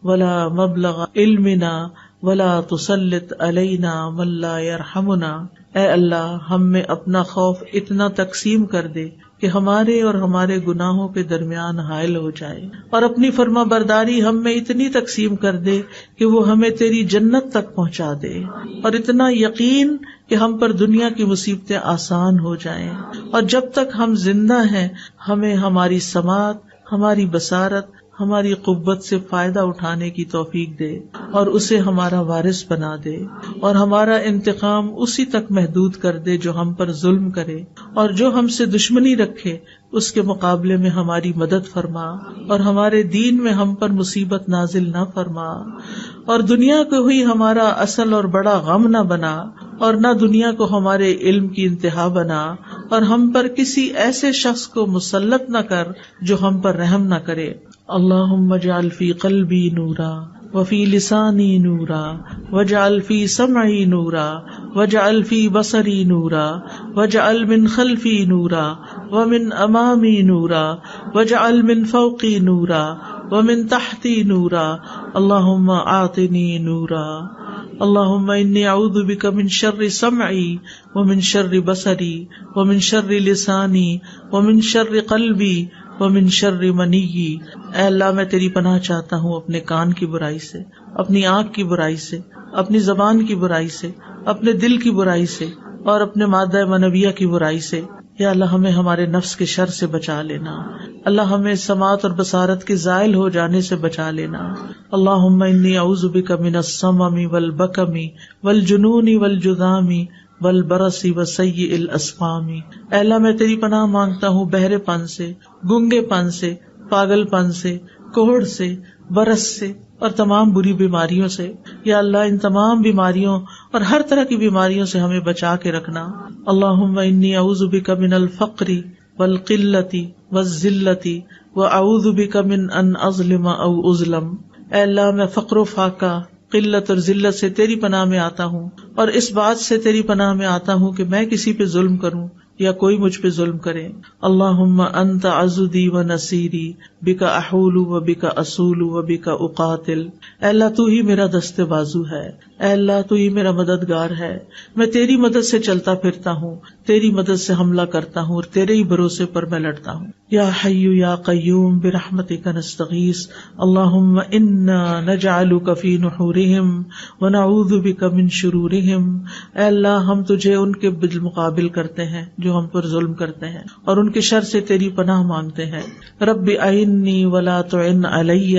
ولا مبلغ علمنا ولا تسلط علینا من لا یرحمنا۔ اے اللہ ہم میں اپنا خوف اتنا تقسیم کر دے کہ ہمارے اور ہمارے گناہوں کے درمیان حائل ہو جائے، اور اپنی فرما برداری ہم میں اتنی تقسیم کر دے کہ وہ ہمیں تیری جنت تک پہنچا دے، اور اتنا یقین کہ ہم پر دنیا کی مصیبتیں آسان ہو جائیں، اور جب تک ہم زندہ ہیں ہمیں ہماری سماعت، ہماری بصارت، ہماری قوت سے فائدہ اٹھانے کی توفیق دے اور اسے ہمارا وارث بنا دے، اور ہمارا انتقام اسی تک محدود کر دے جو ہم پر ظلم کرے، اور جو ہم سے دشمنی رکھے اس کے مقابلے میں ہماری مدد فرما، اور ہمارے دین میں ہم پر مصیبت نازل نہ فرما، اور دنیا کو ہی ہمارا اصل اور بڑا غم نہ بنا، اور نہ دنیا کو ہمارے علم کی انتہا بنا، اور ہم پر کسی ایسے شخص کو مسلط نہ کر جو ہم پر رحم نہ کرے۔ اللہم اجعل فی قلبی نورا وفی لسانی نورا واجعل فی سمعی نورا واجعل فی بصری نورا واجعل من خلفی نورا ومن امامی نورا واجعل من فوقی نورا ومن تحتی نورا اللہم اعطنی نورا۔ اللہم انی اعوذ بک من شر سمعی ومن شر بصری ومن شر لسانی ومن شر قلبی ومن شر منی۔ اے اللہ میں تیری پناہ چاہتا ہوں اپنے کان کی برائی سے، اپنی آنکھ کی برائی سے، اپنی زبان کی برائی سے، اپنے دل کی برائی سے، اور اپنے مادہ منویہ کی برائی سے۔ یا اللہ ہمیں ہمارے نفس کے شر سے بچا لینا، اللہ ہمیں سماعت اور بصارت کے زائل ہو جانے سے بچا لینا۔ اللہم انی اعوذ بک من السمم والبکم والجنون والجذام والبرص وسیء الاسقام۔ اے اللہ میں تیری پناہ مانگتا ہوں بہرے پن سے، گنگے پن سے، پاگل پن سے، کوڑھ سے، برس سے اور تمام بری بیماریوں سے. یا اللہ ان تمام بیماریوں اور ہر طرح کی بیماریوں سے ہمیں بچا کے رکھنا. اللہم انی اعوذ بک من الفقر والقلۃ والذلۃ واعوذ بک من ان اظلم او اظلم. اے اللہ میں فقر و فاقہ، قلت اور ذلت سے تیری پناہ میں آتا ہوں، اور اس بات سے تیری پناہ میں آتا ہوں کہ میں کسی پہ ظلم کروں یا کوئی مجھ پہ ظلم کرے. اللہم انت عضدی و نصیری بک احول و بک اصول و بک اقاتل. اے اللہ تو ہی میرا دست بازو ہے، اے اللہ تو ہی میرا مددگار ہے. میں تیری مدد سے چلتا پھرتا ہوں، تیری مدد سے حملہ کرتا ہوں اور تیرے ہی بھروسے پر میں لڑتا ہوں. یا حی یا قیوم برحمتک نستغیث. اللہم انا نجعلک فی نحورہم ونعوذ بک من شرورہم. اے اللہ ہم تجھے ان کے بالمقابل کرتے ہیں جو ہم پر ظلم کرتے ہیں، اور ان کے شر سے تیری پناہ مانگتے ہیں. رب اعنی ولا تعن علی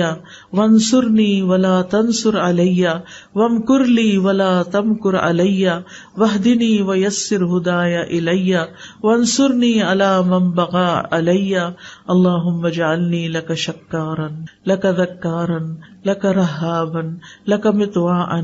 وانصرنی ولا تنصر علی وامکر لی ولا تمکر علی واہدنی ویسر ہدای الی وانصرنی علی من بغی علی. اللہم اجعلنی لک شکارا لک ذکارا لک رہابا لک مطواعا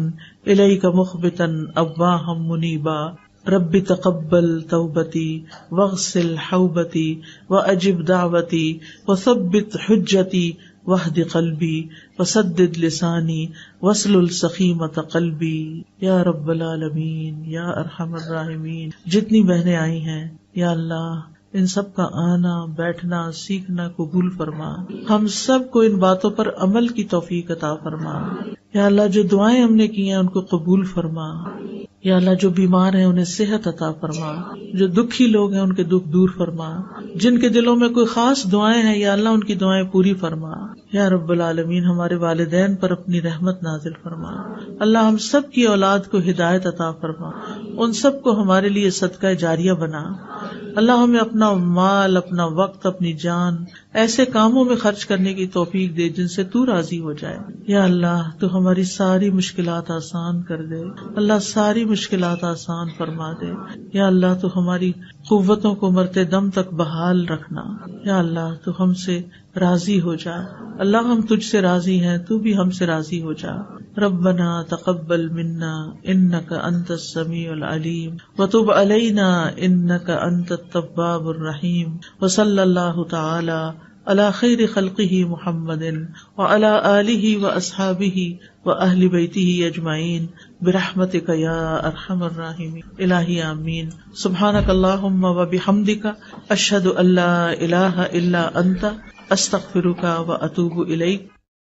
الیک مخبتا اواہا منیبا. رب تقبل توبتی واغسل حوبتی واجب دعوتی وثبت حجتی واہد قلبی وسدد لسانی واسلل سخیمۃ قلبی. یا رب العالمین یا ارحم الراحمین. جتنی بہنیں آئی ہیں یا اللہ ان سب کا آنا بیٹھنا سیکھنا قبول فرما. ہم سب کو ان باتوں پر عمل کی توفیق عطا فرما. یا اللہ جو دعائیں ہم نے کی ہیں ان کو قبول فرما. یا اللہ جو بیمار ہیں انہیں صحت عطا فرما، جو دکھی لوگ ہیں ان کے دکھ دور فرما، جن کے دلوں میں کوئی خاص دعائیں ہیں یا اللہ ان کی دعائیں پوری فرما. یا رب العالمین ہمارے والدین پر اپنی رحمت نازل فرما. اللہ ہم سب کی اولاد کو ہدایت عطا فرما، ان سب کو ہمارے لیے صدقہ جاریہ بنا. اللہ ہمیں اپنا مال، اپنا وقت، اپنی جان ایسے کاموں میں خرچ کرنے کی توفیق دے جن سے تو راضی ہو جائے. یا اللہ تو ہماری ساری مشکلات آسان کر دے. اللہ ساری مشکلات آسان فرما دے. یا اللہ تو ہماری قوتوں کو مرتے دم تک بحال رکھنا. یا اللہ تو ہم سے راضی ہو جا. اللہ ہم تجھ سے راضی ہیں، تو بھی ہم سے راضی ہو جا. ربنا تقبل منا انک انت السمیع العلیم وتب علینا انک انت التواب الرحیم. وصلی اللہ تعالی علی خیر خلقہ محمد وعلی آلہ واصحابہ واہل بیتہ اجمعین برحمتک یا ارحم الراحمین. الہی آمین. سبحانک اللہم وبحمدک اشہد ان لا الہ الا انت استغفرک واتوب الیک.